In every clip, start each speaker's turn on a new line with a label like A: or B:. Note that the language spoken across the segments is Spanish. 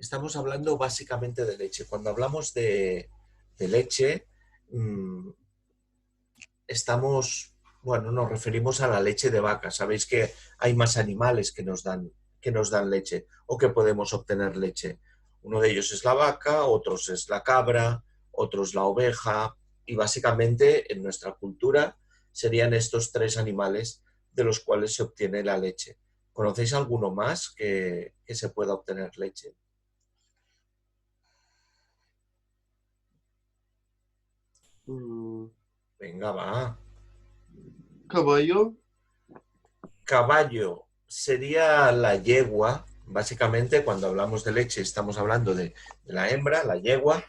A: estamos hablando básicamente de leche. Cuando hablamos de leche, mm, nos referimos a la leche de vaca. Sabéis que hay más animales que nos dan leche o que podemos obtener leche. Uno de ellos es la vaca, otros es la cabra, otros la oveja y básicamente en nuestra cultura serían estos tres animales de los cuales se obtiene la leche. ¿Conocéis alguno más que se pueda obtener leche?
B: Mm,
A: Venga, va.
B: Caballo.
A: Caballo sería la yegua. Básicamente, cuando hablamos de leche, estamos hablando de la hembra, la yegua,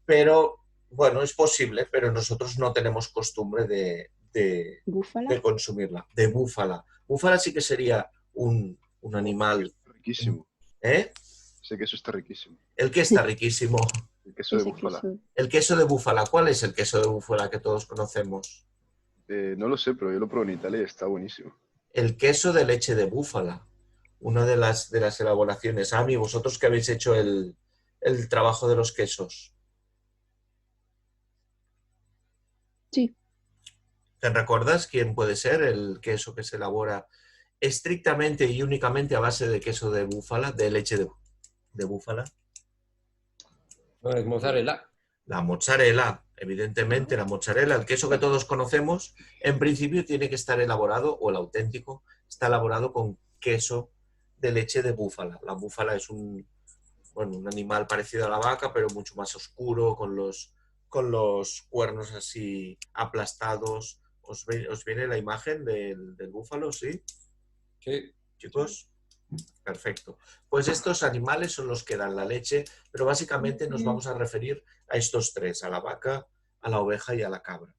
A: pero bueno, es posible, pero nosotros no tenemos costumbre
C: ¿Búfala?
A: de consumirla. De búfala. Búfala sí que sería un animal.
B: Riquísimo.
A: ¿Eh?
B: Ese queso está riquísimo.
A: El que está riquísimo.
B: El queso de
C: Ese
B: búfala.
C: queso.
A: El queso de búfala. ¿Cuál es el queso de búfala que todos conocemos?
B: No lo sé, pero yo lo probé en Italia y está buenísimo.
A: El queso de leche de búfala. Una de las elaboraciones. Ami, vosotros que habéis hecho el trabajo de los quesos.
C: Sí,
A: ¿Te recuerdas quién puede ser el queso que se elabora estrictamente y únicamente a base de queso de búfala, de leche de búfala?
D: No es mozzarella.
A: La mozzarella, evidentemente, la mozzarella, el queso que todos conocemos, en principio tiene que estar elaborado, o el auténtico, está elaborado con queso de leche de búfala. La búfala es un animal parecido a la vaca, pero mucho más oscuro, con los cuernos así aplastados. ¿Os viene la imagen del búfalo? ¿Sí,
D: Sí.
A: chicos? Perfecto. Pues estos animales son los que dan la leche, pero básicamente nos vamos a referir a estos tres, a la vaca, a la oveja y a la cabra.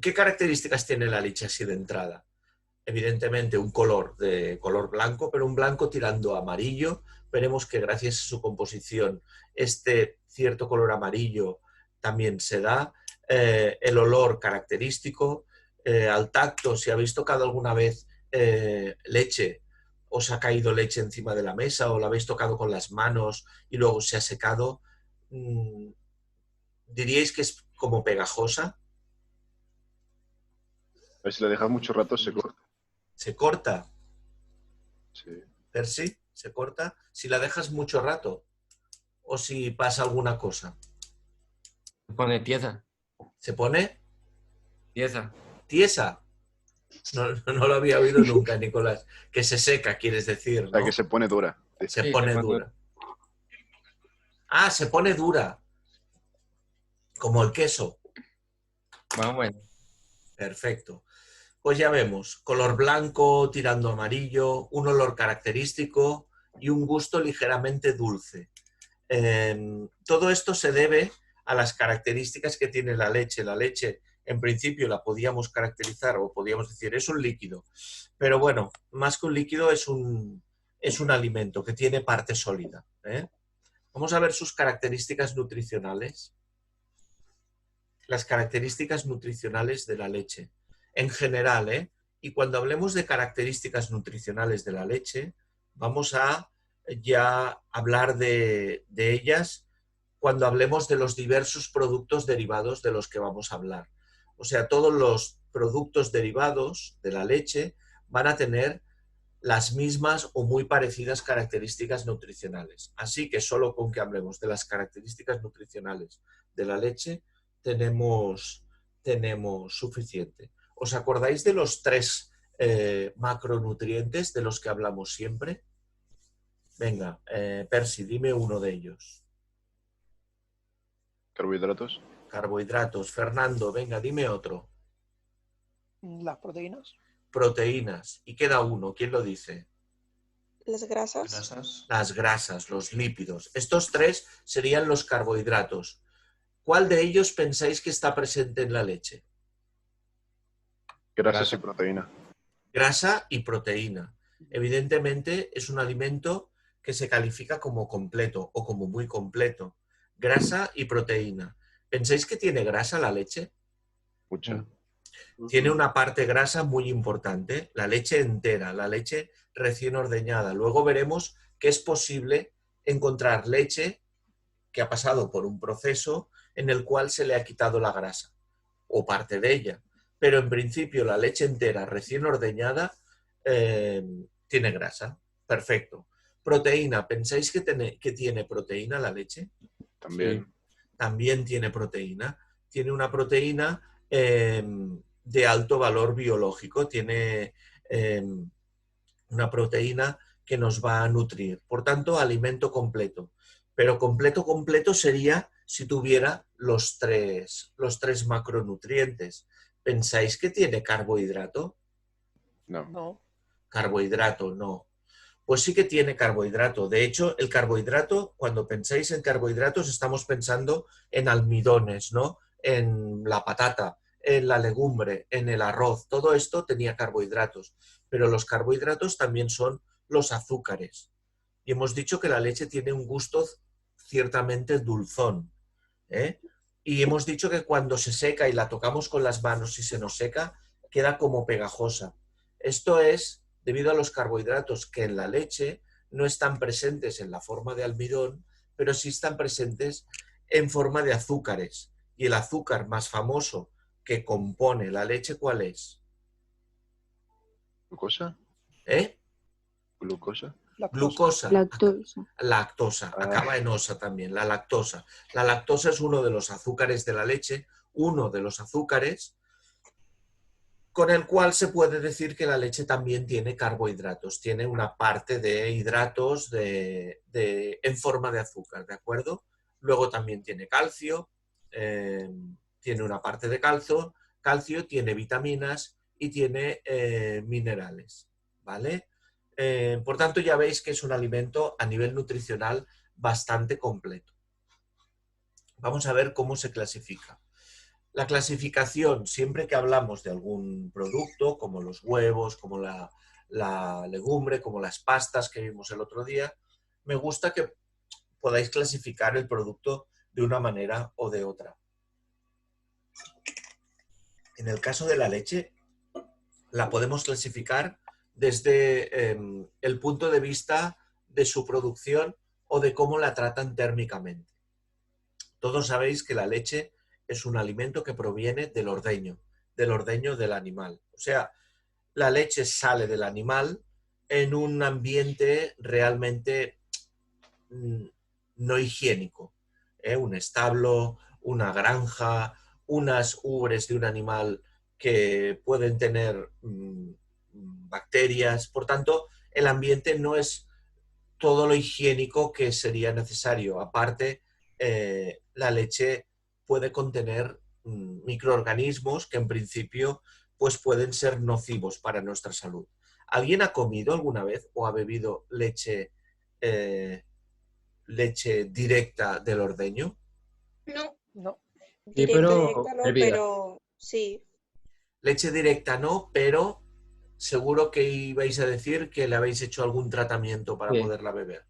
A: ¿Qué características tiene la leche así de entrada? Evidentemente un color de color blanco, pero un blanco tirando a amarillo. Veremos que gracias a su composición este cierto color amarillo también se da. El olor característico, al tacto, si habéis tocado alguna vez leche, os ha caído leche encima de la mesa o la habéis tocado con las manos y luego se ha secado, ¿diríais que es como pegajosa?
B: A ver si la dejas mucho rato se corta.
A: ¿Se corta?
B: Sí.
A: Percy, se corta. Si la dejas mucho rato o si pasa alguna cosa.
D: Se pone tiesa.
A: ¿Se pone
D: Tiesa.
A: tiesa? No lo había oído nunca, Nicolás. Que se seca, quieres decir,
B: O sea,
A: ¿no?
B: que se pone dura.
A: Se
D: Sí,
A: pone
D: se pone
A: dura. Ah, se pone dura. Como el queso.
D: Más o menos.
A: Perfecto. Pues ya vemos, color blanco tirando a amarillo, un olor característico y un gusto ligeramente dulce. Todo esto se debe a las características que tiene la leche. La leche, en principio, la podíamos caracterizar o podíamos decir es un líquido, pero bueno, más que un líquido es un alimento que tiene parte sólida. Vamos a ver sus características nutricionales. Las características nutricionales de la leche. En general, y cuando hablemos de características nutricionales de la leche, vamos a ya hablar de ellas cuando hablemos de los diversos productos derivados de los que vamos a hablar. O sea, todos los productos derivados de la leche van a tener las mismas o muy parecidas características nutricionales. Así que solo con que hablemos de las características nutricionales de la leche tenemos suficiente. ¿Os acordáis de los tres macronutrientes de los que hablamos siempre? Venga, Percy, dime uno de ellos.
B: Carbohidratos.
A: Carbohidratos. Fernando, venga, dime otro.
E: Las proteínas.
A: Proteínas. Y queda uno. ¿Quién lo dice?
F: Las grasas.
A: Las grasas, los lípidos. Estos tres serían los carbohidratos. ¿Cuál de ellos pensáis que está presente en la leche?
B: Grasas y proteína.
A: Grasa y proteína. Evidentemente es un alimento que se califica como completo o como muy completo. Grasa y proteína. ¿Pensáis que tiene grasa la leche?
B: Mucha.
A: Tiene una parte grasa muy importante, la leche entera, la leche recién ordeñada. Luego veremos que es posible encontrar leche que ha pasado por un proceso en el cual se le ha quitado la grasa o parte de ella. Pero en principio la leche entera recién ordeñada tiene grasa. Perfecto. Proteína. ¿Pensáis que tiene proteína la leche?
B: También.
A: También tiene proteína. Tiene una proteína de alto valor biológico. Tiene una proteína que nos va a nutrir. Por tanto, alimento completo. Pero completo sería si tuviera los tres macronutrientes. ¿Pensáis que tiene carbohidrato?
B: No.
E: No.
A: Carbohidrato, no. Pues sí que tiene carbohidrato. De hecho, el carbohidrato, cuando pensáis en carbohidratos, estamos pensando en almidones, ¿no? En la patata, en la legumbre, en el arroz. Todo esto tenía carbohidratos. Pero los carbohidratos también son los azúcares. Y hemos dicho que la leche tiene un gusto ciertamente dulzón, ¿eh? Y hemos dicho que cuando se seca y la tocamos con las manos y se nos seca, queda como pegajosa. Esto es debido a los carbohidratos que en la leche no están presentes en la forma de almidón, pero sí están presentes en forma de azúcares. Y el azúcar más famoso que compone la leche, ¿cuál es?
B: ¿Glucosa?
A: ¿Eh?
B: ¿Glucosa?
A: Glucosa.
C: Lactosa.
A: Lactosa. Acaba en osa también, la lactosa. La lactosa es uno de los azúcares de la leche, uno de los azúcares con el cual se puede decir que la leche también tiene carbohidratos, tiene una parte de hidratos en forma de azúcar, ¿de acuerdo? Luego también tiene calcio, tiene una parte de calcio, tiene vitaminas y tiene minerales, ¿vale? Por tanto, ya veis que es un alimento a nivel nutricional bastante completo. Vamos a ver cómo se clasifica. La clasificación, siempre que hablamos de algún producto, como los huevos, como la legumbre, como las pastas que vimos el otro día, me gusta que podáis clasificar el producto de una manera o de otra. En el caso de la leche, la podemos clasificar desde el punto de vista de su producción o de cómo la tratan térmicamente. Todos sabéis que la leche es un alimento que proviene del ordeño del animal. O sea, la leche sale del animal en un ambiente realmente no higiénico. Un establo, una granja, unas ubres de un animal que pueden tener bacterias. Por tanto, el ambiente no es todo lo higiénico que sería necesario. Aparte, la leche puede contener microorganismos que en principio pues pueden ser nocivos para nuestra salud. ¿Alguien ha comido alguna vez o ha bebido leche directa del ordeño?
F: No,
E: No.
D: Sí,
F: directa,
D: pero
F: directa no,
D: hervida.
F: pero sí.
A: Leche directa no, pero seguro que ibais a decir que le habéis hecho algún tratamiento para
D: Sí.
A: poderla beber.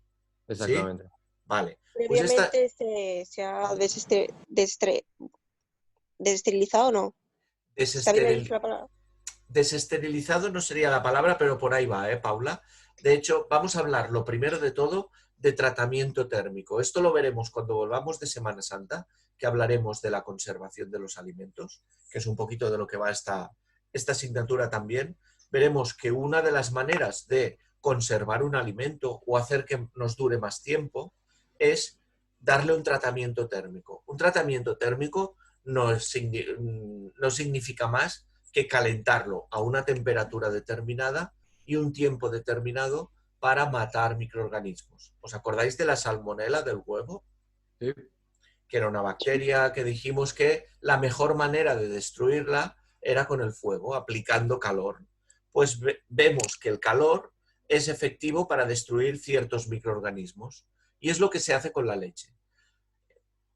D: Exactamente.
A: Vale. Pues
F: Previamente se ha desesterilizado, ¿no? ¿Está bien dicho la palabra?
A: Desesterilizado no sería la palabra, pero por ahí va, Paula? De hecho, vamos a hablar lo primero de todo de tratamiento térmico. Esto lo veremos cuando volvamos de Semana Santa, que hablaremos de la conservación de los alimentos, que es un poquito de lo que va esta asignatura también. Veremos que una de las maneras de conservar un alimento o hacer que nos dure más tiempo es darle un tratamiento térmico. Un tratamiento térmico no significa más que calentarlo a una temperatura determinada y un tiempo determinado para matar microorganismos. ¿Os acordáis de la salmonela del huevo?
D: Sí.
A: Que era una bacteria que dijimos que la mejor manera de destruirla era con el fuego, aplicando calor. Pues vemos que el calor es efectivo para destruir ciertos microorganismos y es lo que se hace con la leche.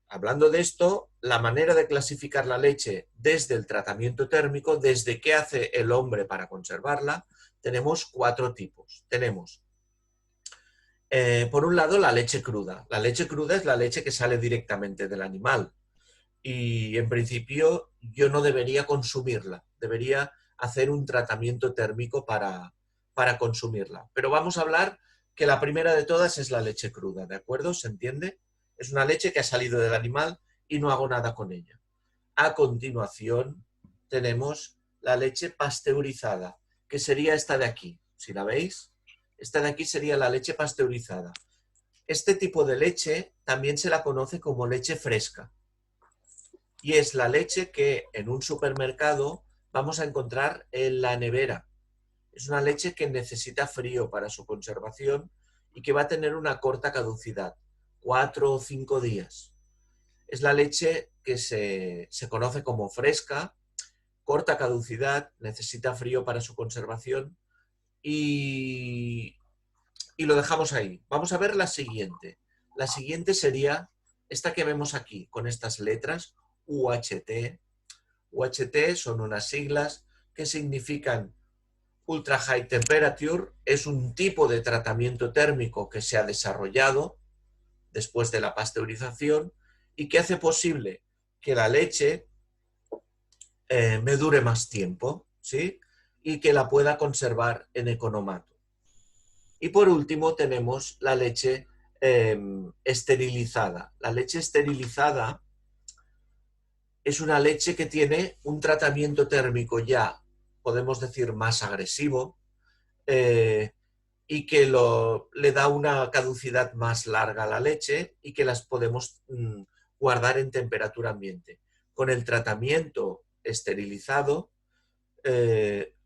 A: Hablando de esto, la manera de clasificar la leche desde el tratamiento térmico, desde qué hace el hombre para conservarla, tenemos 4 tipos. Tenemos, por un lado, la leche cruda. La leche cruda es la leche que sale directamente del animal y, en principio, yo no debería consumirla. debería hacer un tratamiento térmico para consumirla. Pero vamos a hablar que la primera de todas es la leche cruda, ¿de acuerdo? ¿Se entiende? Es una leche que ha salido del animal y no hago nada con ella. A continuación tenemos la leche pasteurizada, que sería esta de aquí. Si la veis, esta de aquí sería la leche pasteurizada. Este tipo de leche también se la conoce como leche fresca. Y es la leche que en un supermercado vamos a encontrar en la nevera. Es una leche que necesita frío para su conservación y que va a tener una corta caducidad, 4 o 5 días. Es la leche que se conoce como fresca, corta caducidad, necesita frío para su conservación y lo dejamos ahí. Vamos a ver la siguiente. La siguiente sería esta que vemos aquí, con estas letras, UHT. UHT son unas siglas que significan Ultra High Temperature. Es un tipo de tratamiento térmico que se ha desarrollado después de la pasteurización y que hace posible que la leche me dure más tiempo, ¿sí? Y que la pueda conservar en economato. Y por último tenemos la leche esterilizada. La leche esterilizada es una leche que tiene un tratamiento térmico ya, podemos decir, más agresivo y que le da una caducidad más larga a la leche y que las podemos guardar en temperatura ambiente. Con el tratamiento esterilizado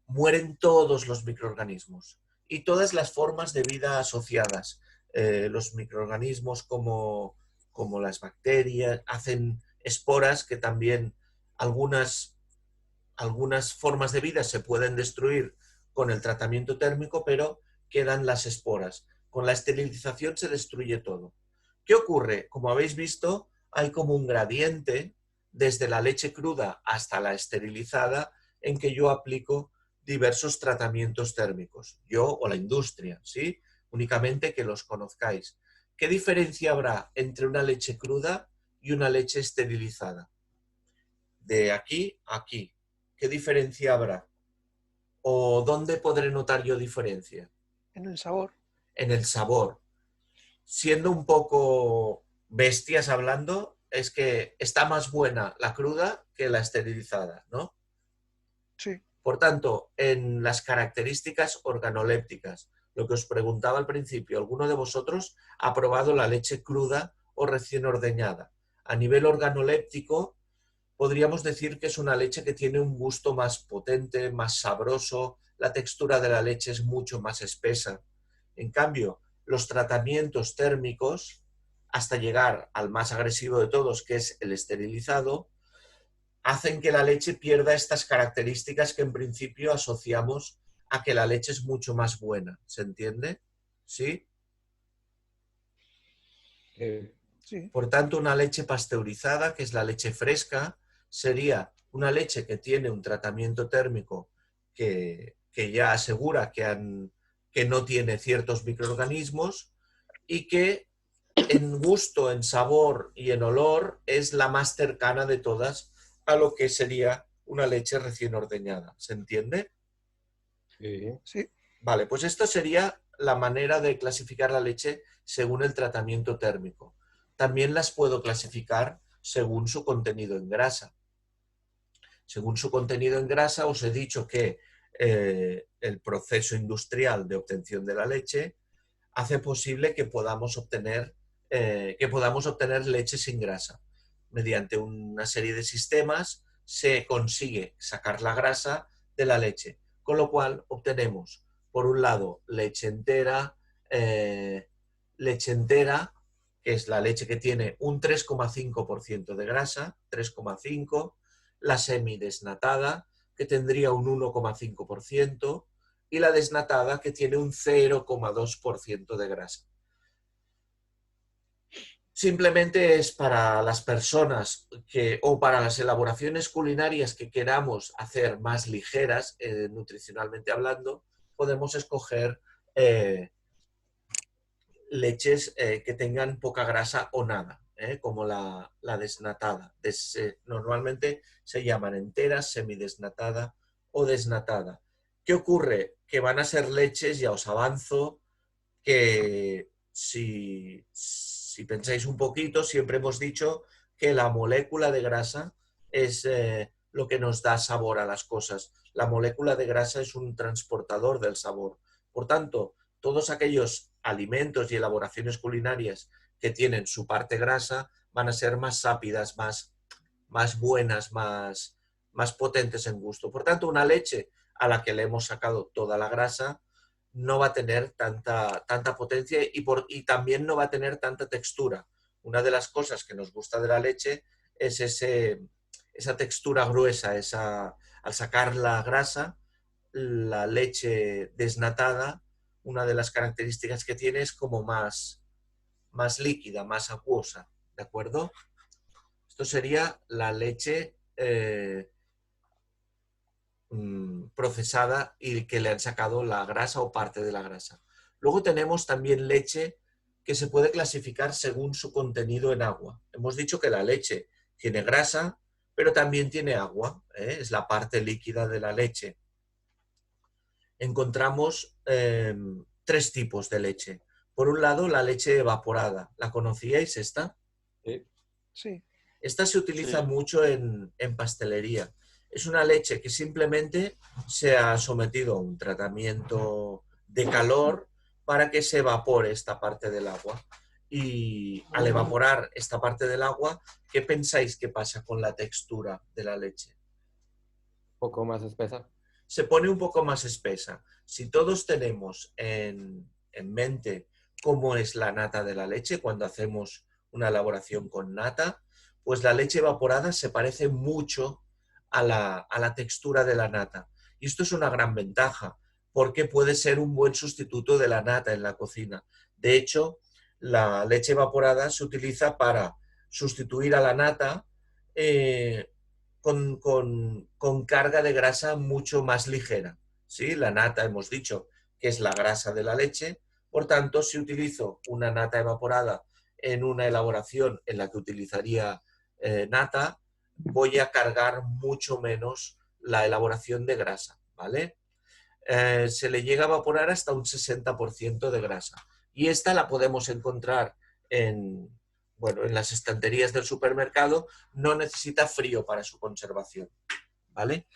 A: mueren todos los microorganismos y todas las formas de vida asociadas. Los microorganismos como las bacterias hacen esporas que también algunas formas de vida se pueden destruir con el tratamiento térmico, pero quedan las esporas. Con la esterilización se destruye todo. ¿Qué ocurre? Como habéis visto, hay como un gradiente desde la leche cruda hasta la esterilizada en que yo aplico diversos tratamientos térmicos. Yo o la industria, ¿sí? Únicamente que los conozcáis. ¿Qué diferencia habrá entre una leche cruda y una leche esterilizada? De aquí a aquí. ¿Qué diferencia habrá? ¿O dónde podré notar yo diferencia?
E: En el sabor.
A: En el sabor. Siendo un poco bestias hablando, es que está más buena la cruda que la esterilizada, ¿no?
E: Sí.
A: Por tanto, en las características organolépticas, lo que os preguntaba al principio, ¿alguno de vosotros ha probado la leche cruda o recién ordeñada? A nivel organoléptico, podríamos decir que es una leche que tiene un gusto más potente, más sabroso, la textura de la leche es mucho más espesa. En cambio, los tratamientos térmicos, hasta llegar al más agresivo de todos, que es el esterilizado, hacen que la leche pierda estas características que en principio asociamos a que la leche es mucho más buena. ¿Se entiende? ¿Sí?
E: Sí.
A: Por tanto, una leche pasteurizada, que es la leche fresca, sería una leche que tiene un tratamiento térmico que ya asegura que no tiene ciertos microorganismos y que en gusto, en sabor y en olor es la más cercana de todas a lo que sería una leche recién ordeñada. ¿Se entiende?
E: Sí.
A: Vale, pues esto sería la manera de clasificar la leche según el tratamiento térmico. También las puedo clasificar según su contenido en grasa. Según su contenido en grasa, os he dicho que el proceso industrial de obtención de la leche hace posible que podamos obtener leche sin grasa. Mediante una serie de sistemas se consigue sacar la grasa de la leche, con lo cual obtenemos, por un lado, leche entera, que es la leche que tiene un 3,5% de grasa, 3,5%, la semidesnatada, que tendría un 1,5%, y la desnatada, que tiene un 0,2% de grasa. Simplemente es para las personas o para las elaboraciones culinarias que queramos hacer más ligeras, nutricionalmente hablando, podemos escoger leches que tengan poca grasa o nada, como la desnatada. Normalmente se llaman enteras, semidesnatada o desnatada. ¿Qué ocurre? Que van a ser leches, ya os avanzo, que si pensáis un poquito, siempre hemos dicho que la molécula de grasa es lo que nos da sabor a las cosas. La molécula de grasa es un transportador del sabor. Por tanto, todos aquellos alimentos y elaboraciones culinarias que tienen su parte grasa van a ser más sápidas, más buenas, más potentes en gusto. Por tanto, una leche a la que le hemos sacado toda la grasa no va a tener tanta potencia y también no va a tener tanta textura. Una de las cosas que nos gusta de la leche es esa textura gruesa, al sacar la grasa, la leche desnatada, una de las características que tiene es como más líquida, más acuosa, ¿de acuerdo? Esto sería la leche procesada y que le han sacado la grasa o parte de la grasa. Luego tenemos también leche que se puede clasificar según su contenido en agua. Hemos dicho que la leche tiene grasa, pero también tiene agua, es la parte líquida de la leche. Encontramos 3 tipos de leche. Por un lado, la leche evaporada. ¿La conocíais esta?
E: Sí.
A: Esta se utiliza mucho en pastelería. Es una leche que simplemente se ha sometido a un tratamiento de calor para que se evapore esta parte del agua. Y al evaporar esta parte del agua, ¿qué pensáis que pasa con la textura de la leche?
D: Un poco más espesa.
A: Se pone un poco más espesa. Si todos tenemos en mente cómo es la nata de la leche cuando hacemos una elaboración con nata, pues la leche evaporada se parece mucho a la textura de la nata. Y esto es una gran ventaja, porque puede ser un buen sustituto de la nata en la cocina. De hecho, la leche evaporada se utiliza para sustituir a la nata con carga de grasa mucho más ligera. ¿Sí? La nata, hemos dicho, que es la grasa de la leche. Por tanto, si utilizo una nata evaporada en una elaboración en la que utilizaría nata, voy a cargar mucho menos la elaboración de grasa, ¿vale? Se le llega a evaporar hasta un 60% de grasa. Y esta la podemos encontrar en las estanterías del supermercado. No necesita frío para su conservación, ¿vale?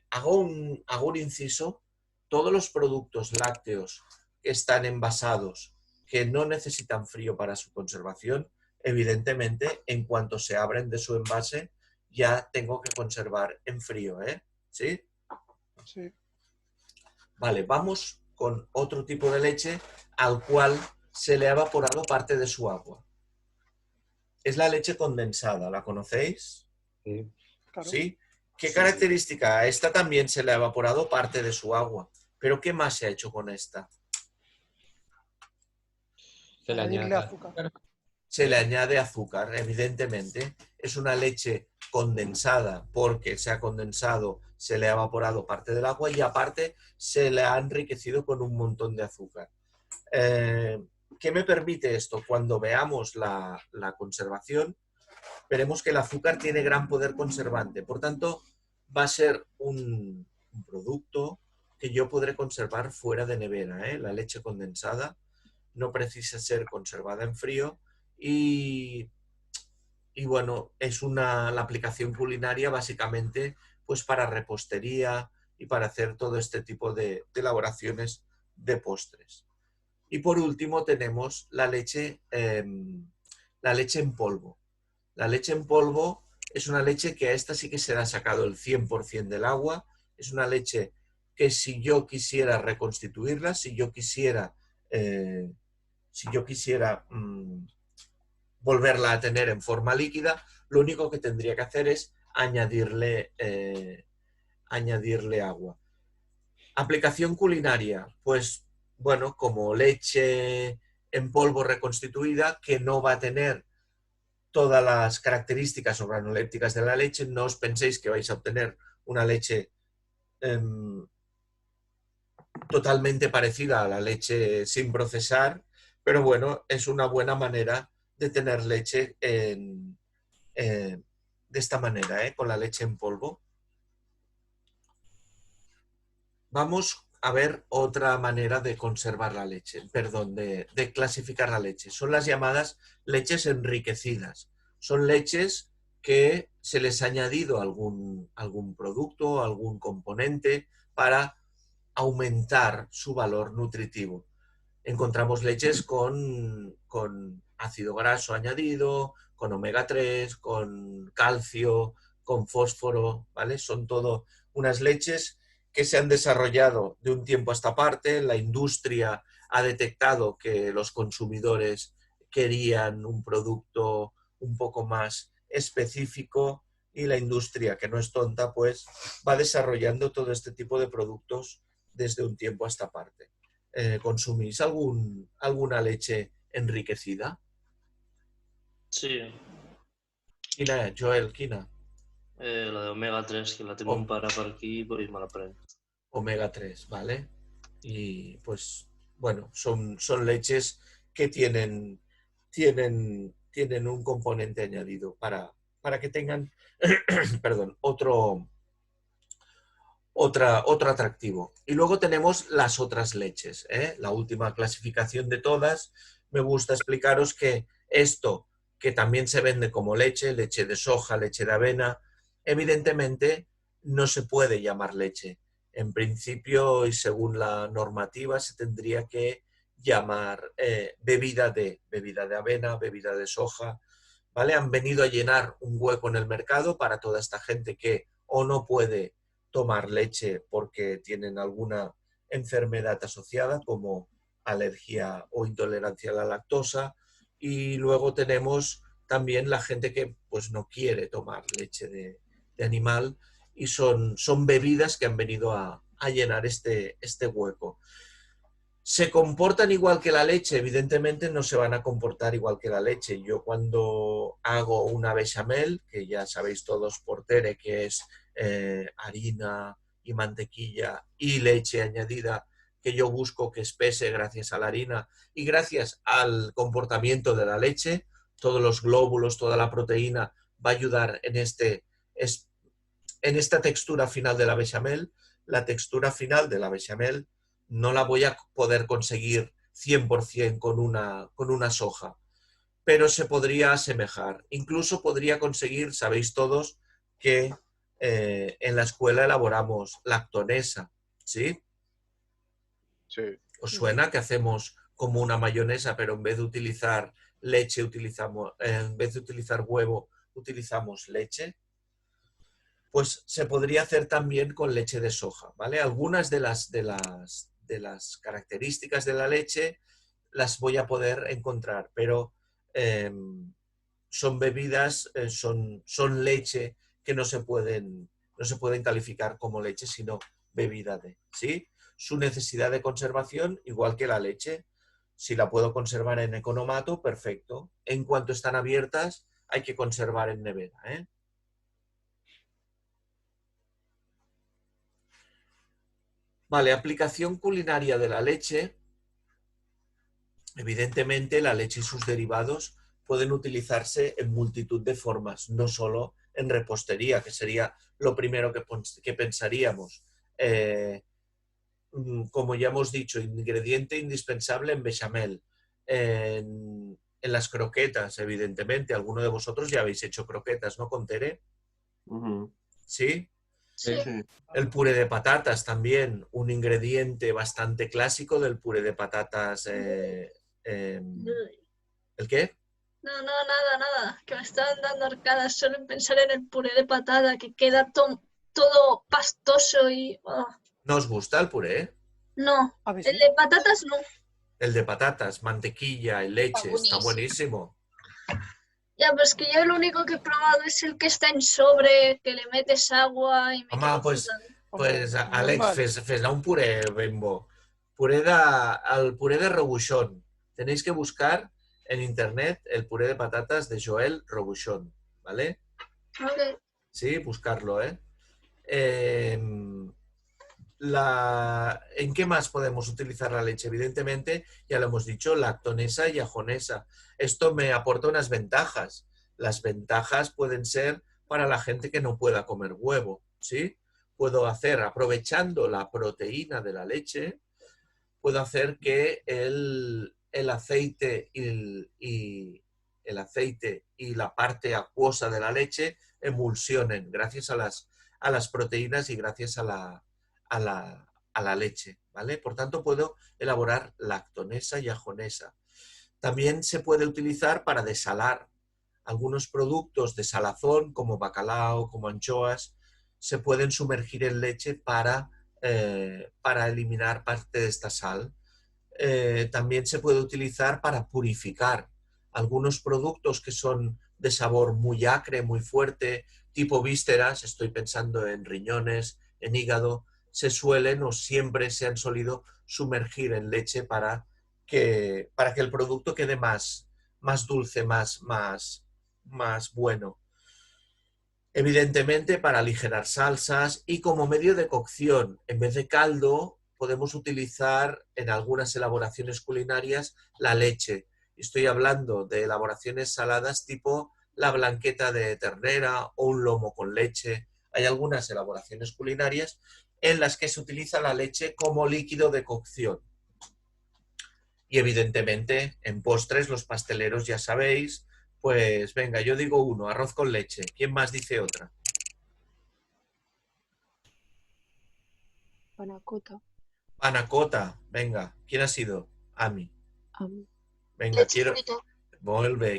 A: Hago un inciso. Todos los productos lácteos que están envasados, que no necesitan frío para su conservación, evidentemente, en cuanto se abren de su envase, ya tengo que conservar en frío, ¿Sí?
E: Sí.
A: Vale, vamos con otro tipo de leche al cual se le ha evaporado parte de su agua. Es la leche condensada, ¿la conocéis?
D: Sí.
E: Claro.
A: ¿Sí? ¿Qué característica? A esta también se le ha evaporado parte de su agua. ¿Pero qué más se ha hecho con esta?
D: Se le
E: Añadirle
D: añade
E: azúcar.
A: Se le añade azúcar, evidentemente. Es una leche condensada porque se ha condensado, se le ha evaporado parte del agua y aparte se le ha enriquecido con un montón de azúcar. ¿Qué me permite esto? Cuando veamos la conservación, veremos que el azúcar tiene gran poder conservante. Por tanto, va a ser un producto que yo podré conservar fuera de nevera. La leche condensada no precisa ser conservada en frío y bueno, es la aplicación culinaria básicamente pues para repostería y para hacer todo este tipo de elaboraciones de postres. Y por último tenemos la leche en polvo. La leche en polvo es una leche que a esta sí que se le ha sacado el 100% del agua. Es una leche que si yo quisiera reconstituirla, si yo quisiera volverla a tener en forma líquida, lo único que tendría que hacer es añadirle agua. Aplicación culinaria, pues bueno, como leche en polvo reconstituida, que no va a tener todas las características organolépticas de la leche. No os penséis que vais a obtener una leche totalmente parecida a la leche sin procesar, pero bueno, es una buena manera de tener leche de esta manera, con la leche en polvo. vamos a ver otra manera de conservar la leche, perdón, de clasificar la leche. Son las llamadas leches enriquecidas. Son leches que se les ha añadido algún producto, algún componente para aumentar su valor nutritivo. Encontramos leches con ácido graso añadido, con omega 3, con calcio, con fósforo, ¿vale? Son todo unas leches que se han desarrollado de un tiempo a esta parte. La industria ha detectado que los consumidores querían un producto un poco más específico y la industria, que no es tonta, pues va desarrollando todo este tipo de productos desde un tiempo a esta parte. ¿Consumís alguna leche enriquecida?
G: Sí,
A: Quina, Joel, quina?
G: la de omega 3, que la tengo un para per aquí, pues me la prendo.
A: Omega 3, ¿vale? Y pues, bueno, son leches que tienen un componente añadido para que tengan, perdón, otro atractivo. Y luego tenemos las otras leches, ¿eh? La última clasificación de todas. Me gusta explicaros que esto, que también se vende como leche de soja, leche de avena, evidentemente no se puede llamar leche. En principio y según la normativa se tendría que llamar bebida de avena, bebida de soja, ¿vale? Han venido a llenar un hueco en el mercado para toda esta gente que o no puede tomar leche porque tienen alguna enfermedad asociada como alergia o intolerancia a la lactosa, y luego tenemos también la gente que pues no quiere tomar leche de animal y son bebidas que han venido a llenar este hueco. ¿Se comportan igual que la leche? Evidentemente no se van a comportar igual que la leche. Yo cuando hago una bechamel, que ya sabéis todos por Tere que es harina y mantequilla y leche añadida, que yo busco que espese gracias a la harina y gracias al comportamiento de la leche, todos los glóbulos, toda la proteína va a ayudar en esta textura final de la bechamel. La textura final de la bechamel no la voy a poder conseguir 100% con una soja, pero se podría asemejar. Incluso podría conseguir, sabéis todos, que en la escuela elaboramos lactonesa, ¿sí?
B: Sí.
A: ¿Os suena que hacemos como una mayonesa, pero en vez de utilizar leche, en vez de utilizar huevo, utilizamos leche? Pues se podría hacer también con leche de soja, ¿vale? Algunas de las características de la leche las voy a poder encontrar, pero son bebidas, son leche que no se pueden calificar como leche, sino bebida de, ¿sí? Su necesidad de conservación, igual que la leche. Si la puedo conservar en economato, perfecto. En cuanto están abiertas, hay que conservar en nevera, ¿eh? Vale, aplicación culinaria de la leche. Evidentemente, la leche y sus derivados pueden utilizarse en multitud de formas, no solo en repostería, que sería lo primero que pensaríamos. Como ya hemos dicho, ingrediente indispensable en bechamel, en las croquetas, evidentemente. Alguno de vosotros ya habéis hecho croquetas, ¿no, con Tere? ¿Sí?
D: Sí.
A: El puré de patatas también, un ingrediente bastante clásico del puré de patatas. ¿El qué?
H: No, nada. Que me estaban dando arcadas solo en pensar en el puré de patata, que queda todo pastoso y... oh.
A: ¿No os gusta el puré?
H: No,
E: A ver,
H: el
E: sí.
H: de patatas no.
A: El de patatas, mantequilla y leche, está buenísimo.
H: Ya, pero es que yo lo único que he probado es el que está en sobre, que le metes agua y me
A: Home,
H: quedo
A: pues,
H: flipando.
A: Àlex, fes-ne un puré ben bo. El puré de Robuchon. Tenéis que buscar en internet el puré de patatas de Joel Robuchon, ¿vale?
H: Okay.
A: Sí, buscarlo, ¿eh? ¿En qué más podemos utilizar la leche? Evidentemente, ya lo hemos dicho, lactonesa y ajonesa. Esto me aporta unas ventajas. Las ventajas pueden ser para la gente que no pueda comer huevo, ¿sí? puedo hacer, aprovechando la proteína de la leche, puedo hacer que el aceite y la parte acuosa de la leche emulsionen gracias a las proteínas y gracias a la leche, ¿vale? Por tanto, puedo elaborar lactonesa y ajonesa. También se puede utilizar para desalar. Algunos productos de salazón, como bacalao, como anchoas, se pueden sumergir en leche para eliminar parte de esta sal. También se puede utilizar para purificar. Algunos productos que son de sabor muy acre, muy fuerte, tipo vísceras, estoy pensando en riñones, en hígado, se suelen o siempre se han solido sumergir en leche para que el producto quede más dulce, más bueno. Evidentemente, para aligerar salsas y como medio de cocción, en vez de caldo, podemos utilizar en algunas elaboraciones culinarias la leche. Estoy hablando de elaboraciones saladas tipo la blanqueta de ternera o un lomo con leche. Hay algunas elaboraciones culinarias en las que se utiliza la leche como líquido de cocción. Y evidentemente, en postres, los pasteleros ya sabéis, pues venga, yo digo uno, arroz con leche. ¿Quién más dice otra?
C: Panacota.
A: Panacota, venga. ¿Quién ha sido? Ami. Venga,
F: Leche frita.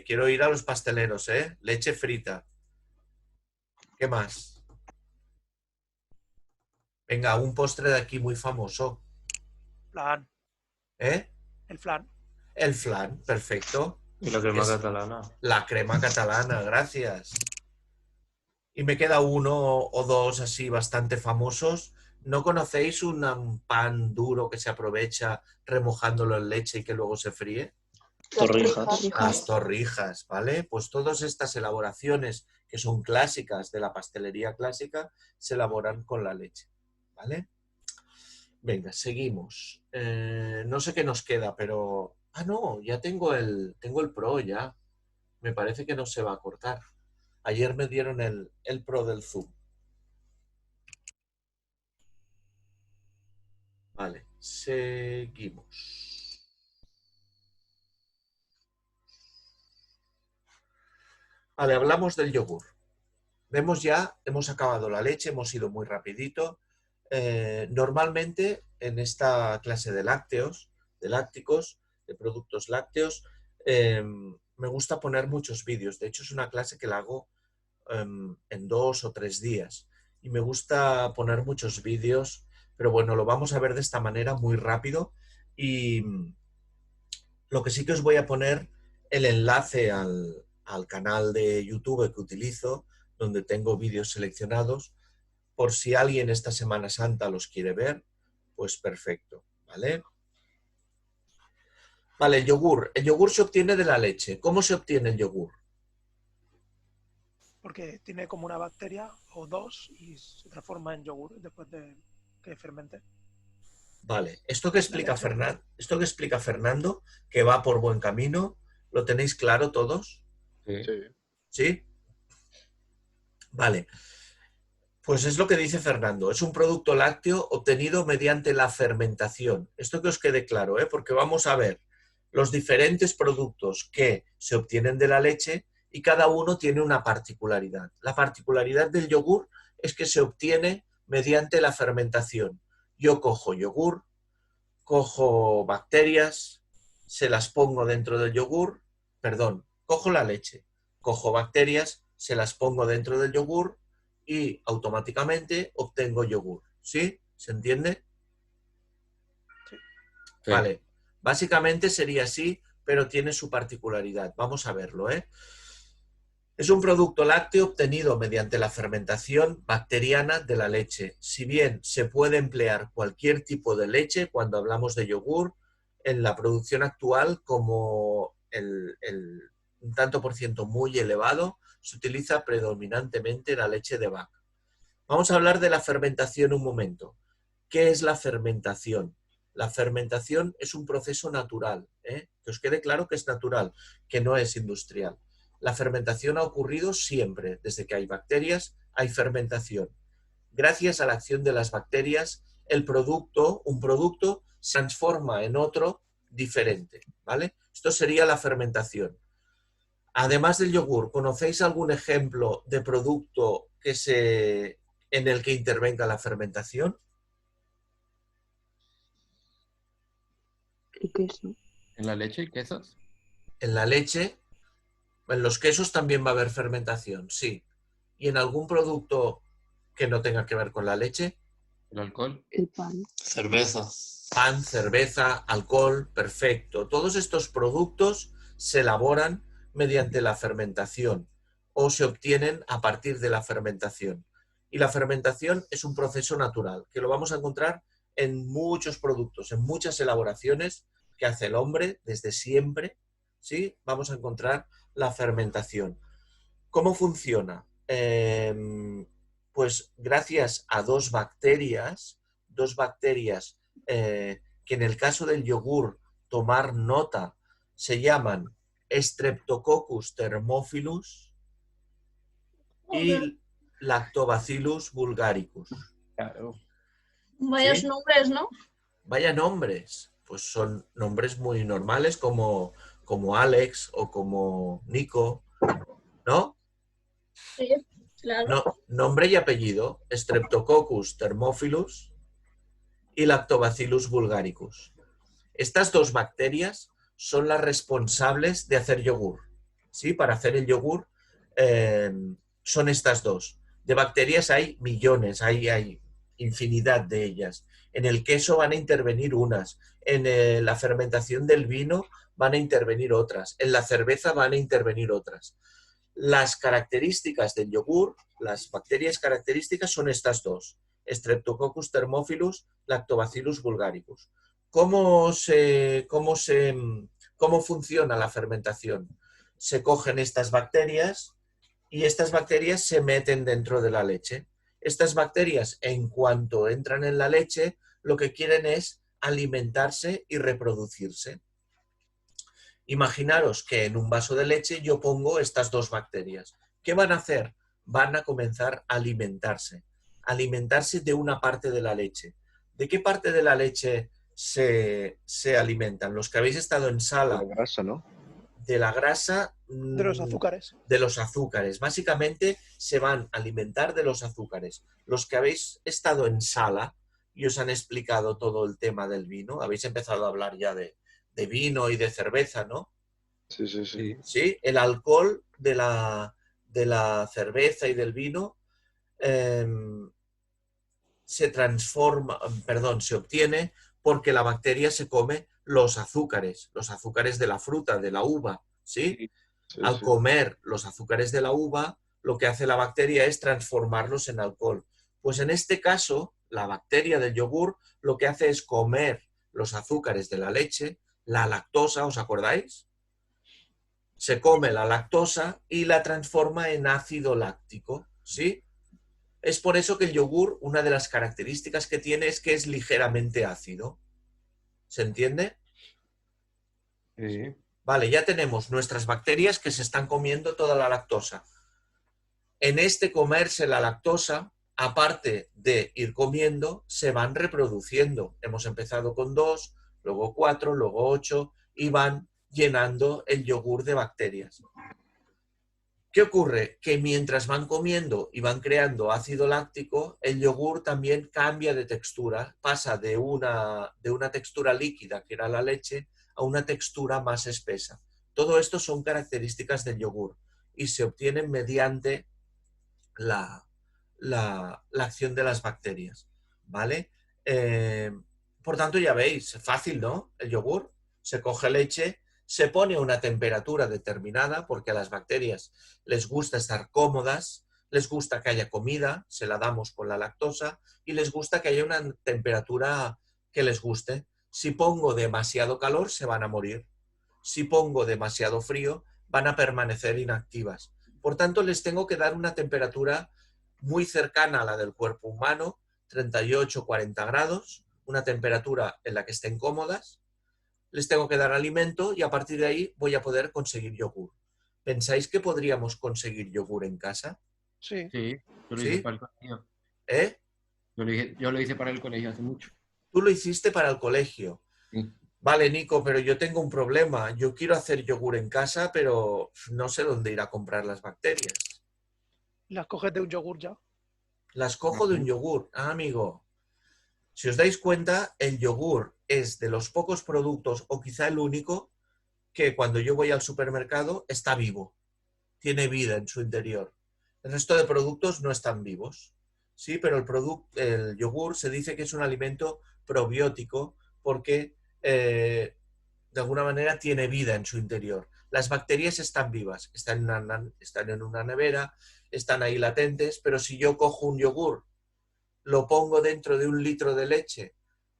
A: quiero ir a los pasteleros, ¿eh? Leche frita. ¿Qué más? Venga, un postre de aquí muy famoso.
E: Flan.
A: ¿Eh?
E: El flan.
A: El flan, perfecto.
G: Y la crema
A: Es
G: catalana.
A: la crema catalana, gracias. Y me queda uno o dos así bastante famosos. ¿No conocéis un pan duro que se aprovecha remojándolo en leche y que luego se fríe?
G: Torrijas.
A: Las torrijas, ¿vale? Pues todas estas elaboraciones que son clásicas de la pastelería clásica se elaboran con la leche, ¿vale? Venga, seguimos. No sé qué nos queda, pero... Ah, no, ya tengo el Pro ya. Me parece que no se va a cortar. Ayer me dieron el Pro del Zoom. Vale, seguimos. Vale, hablamos del yogur. Vemos ya, hemos acabado la leche, hemos ido muy rapidito. Normalmente en esta clase de lácteos, de lácticos, de productos lácteos, me gusta poner muchos vídeos. De hecho, es una clase que la hago en 2 o 3 días. Y me gusta poner muchos vídeos, pero bueno, lo vamos a ver de esta manera muy rápido. Y lo que sí que os voy a poner el enlace al canal de YouTube que utilizo, donde tengo vídeos seleccionados. Por si alguien esta Semana Santa los quiere ver, pues perfecto, ¿vale? Vale, el yogur. El yogur se obtiene de la leche. ¿Cómo se obtiene el yogur?
E: Porque tiene como una bacteria o dos y se transforma en yogur después de que fermente.
A: Vale, esto que explica Fernando, que va por buen camino, ¿lo tenéis claro todos?
D: Sí.
B: Sí.
A: ¿Sí? Vale. Pues es lo que dice Fernando, es un producto lácteo obtenido mediante la fermentación. Esto que os quede claro, ¿eh? Porque vamos a ver los diferentes productos que se obtienen de la leche y cada uno tiene una particularidad. La particularidad del yogur es que se obtiene mediante la fermentación. Yo cojo yogur, cojo bacterias, se las pongo dentro del yogur, cojo la leche, cojo bacterias, se las pongo dentro del yogur y automáticamente obtengo yogur. ¿Sí? ¿Se entiende?
D: Sí.
A: Vale. Básicamente sería así, pero tiene su particularidad. Vamos a verlo, ¿eh? Es un producto lácteo obtenido mediante la fermentación bacteriana de la leche. Si bien se puede emplear cualquier tipo de leche cuando hablamos de yogur, en la producción actual, como un tanto por ciento muy elevado, se utiliza predominantemente la leche de vaca. Vamos a hablar de la fermentación un momento. ¿Qué es la fermentación? La fermentación es un proceso natural, ¿eh? Que os quede claro que es natural, que no es industrial. La fermentación ha ocurrido siempre. Desde que hay bacterias, hay fermentación. gracias a la acción de las bacterias, un producto se transforma en otro diferente, ¿vale? Esto sería la fermentación. Además del yogur, ¿conocéis algún ejemplo de producto en el que intervenga la fermentación?
C: El queso.
D: ¿En la leche y quesos?
A: En la leche, en los quesos también va a haber fermentación, sí. ¿Y en algún producto que no tenga que ver con la leche?
D: ¿El alcohol?
C: El pan.
G: Cerveza.
A: Pan, cerveza, alcohol, perfecto. Todos estos productos se elaboran mediante la fermentación o se obtienen a partir de la fermentación. Y la fermentación es un proceso natural, que lo vamos a encontrar en muchos productos, en muchas elaboraciones que hace el hombre desde siempre, ¿sí? Vamos a encontrar la fermentación. ¿Cómo funciona? Pues gracias a dos bacterias que en el caso del yogur, tomar nota, se llaman Streptococcus thermophilus y Lactobacillus bulgaricus.
D: Claro.
H: Vayas
A: ¿Sí?
H: nombres, ¿no?
A: Vaya nombres, pues son nombres muy normales como Alex o como Nico, ¿no?
H: Sí, claro.
A: No, nombre y apellido, Streptococcus thermophilus y Lactobacillus bulgaricus. Estas dos bacterias son las responsables de hacer yogur, ¿sí? Para hacer el yogur son estas dos. De bacterias hay millones, hay infinidad de ellas. En el queso van a intervenir unas, en la fermentación del vino van a intervenir otras, en la cerveza van a intervenir otras. Las características del yogur, las bacterias características son estas dos, Streptococcus thermophilus, Lactobacillus bulgaricus. ¿Cómo funciona la fermentación? Se cogen estas bacterias y estas bacterias se meten dentro de la leche. Estas bacterias, en cuanto entran en la leche, lo que quieren es alimentarse y reproducirse. Imaginaros que en un vaso de leche yo pongo estas dos bacterias. ¿Qué van a hacer? Van a comenzar a alimentarse de una parte de la leche. ¿De qué parte de la leche se alimentan? Los que habéis estado en sala.
B: De la grasa, ¿no?
A: De la grasa.
E: De los azúcares.
A: De los azúcares. Básicamente se van a alimentar de los azúcares. Los que habéis estado en sala y os han explicado todo el tema del vino, habéis empezado a hablar ya de vino y de cerveza, ¿no?
B: Sí, sí, sí.
A: Sí, el alcohol de la cerveza y del vino se obtiene porque la bacteria se come los azúcares de la fruta, de la uva, ¿sí?
B: Sí,
A: Al
B: sí.
A: comer los azúcares de la uva, lo que hace la bacteria es transformarlos en alcohol. Pues en este caso, la bacteria del yogur lo que hace es comer los azúcares de la leche, la lactosa, ¿os acordáis? Se come la lactosa y la transforma en ácido láctico, ¿sí? Es por eso que el yogur, una de las características que tiene es que es ligeramente ácido. ¿Se entiende?
D: Sí.
A: Vale, ya tenemos nuestras bacterias que se están comiendo toda la lactosa. En este comerse la lactosa, aparte de ir comiendo, se van reproduciendo. Hemos empezado con 2, luego 4, luego 8 y van llenando el yogur de bacterias. ¿Qué ocurre? Que mientras van comiendo y van creando ácido láctico, el yogur también cambia de textura, pasa de una textura líquida, que era la leche, a una textura más espesa. Todo esto son características del yogur y se obtienen mediante la acción de las bacterias, ¿vale? Por tanto, ya veis, fácil, ¿no? El yogur, se coge leche, se pone a una temperatura determinada, porque a las bacterias les gusta estar cómodas, les gusta que haya comida, se la damos con la lactosa, y les gusta que haya una temperatura que les guste. Si pongo demasiado calor, se van a morir. Si pongo demasiado frío, van a permanecer inactivas. Por tanto, les tengo que dar una temperatura muy cercana a la del cuerpo humano, 38-40 grados, una temperatura en la que estén cómodas. Les tengo que dar alimento y a partir de ahí voy a poder conseguir yogur. ¿Pensáis que podríamos conseguir yogur en casa?
E: Sí.
D: Sí, yo lo
A: ¿Sí?
D: hice para el colegio.
A: ¿Eh?
D: Yo lo hice para el colegio hace mucho.
A: Tú lo hiciste para el colegio.
D: Sí.
A: Vale, Nico, pero yo tengo un problema. Yo quiero hacer yogur en casa, pero no sé dónde ir a comprar las bacterias.
E: Las coges de un yogur ya.
A: Las cojo de un yogur. Ah, amigo. Si os dais cuenta, el yogur es de los pocos productos, o quizá el único, que cuando yo voy al supermercado está vivo. Tiene vida en su interior. El resto de productos no están vivos. Sí, pero el yogur se dice que es un alimento probiótico porque de alguna manera tiene vida en su interior. Las bacterias están vivas, están en una nevera, están ahí latentes, pero si yo cojo un yogur, lo pongo dentro de un litro de leche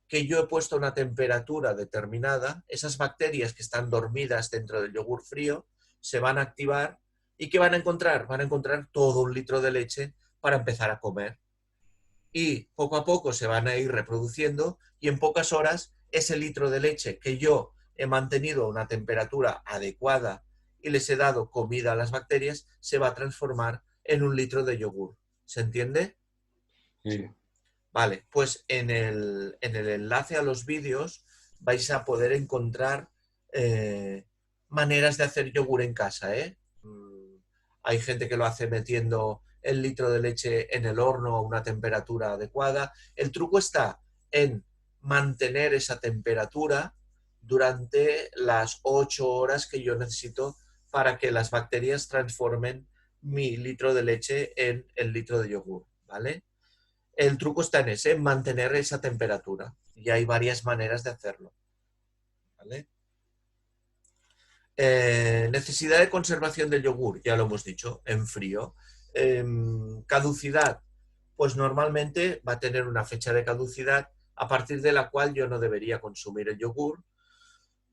A: que yo he puesto a una temperatura determinada, esas bacterias que están dormidas dentro del yogur frío se van a activar. ¿Y qué van a encontrar? Van a encontrar todo un litro de leche para empezar a comer. Y poco a poco se van a ir reproduciendo y en pocas horas ese litro de leche que yo he mantenido a una temperatura adecuada y les he dado comida a las bacterias se va a transformar en un litro de yogur. ¿Se entiende?
D: Sí.
A: Vale, pues en el enlace a los vídeos vais a poder encontrar maneras de hacer yogur en casa, ¿eh? Hay gente que lo hace metiendo el litro de leche en el horno a una temperatura adecuada. El truco está en mantener esa temperatura durante las 8 horas que yo necesito para que las bacterias transformen mi litro de leche en el litro de yogur, ¿vale? El truco está en ese, en mantener esa temperatura. Y hay varias maneras de hacerlo, ¿vale? Necesidad de conservación del yogur, ya lo hemos dicho, en frío. Caducidad, pues normalmente va a tener una fecha de caducidad a partir de la cual yo no debería consumir el yogur.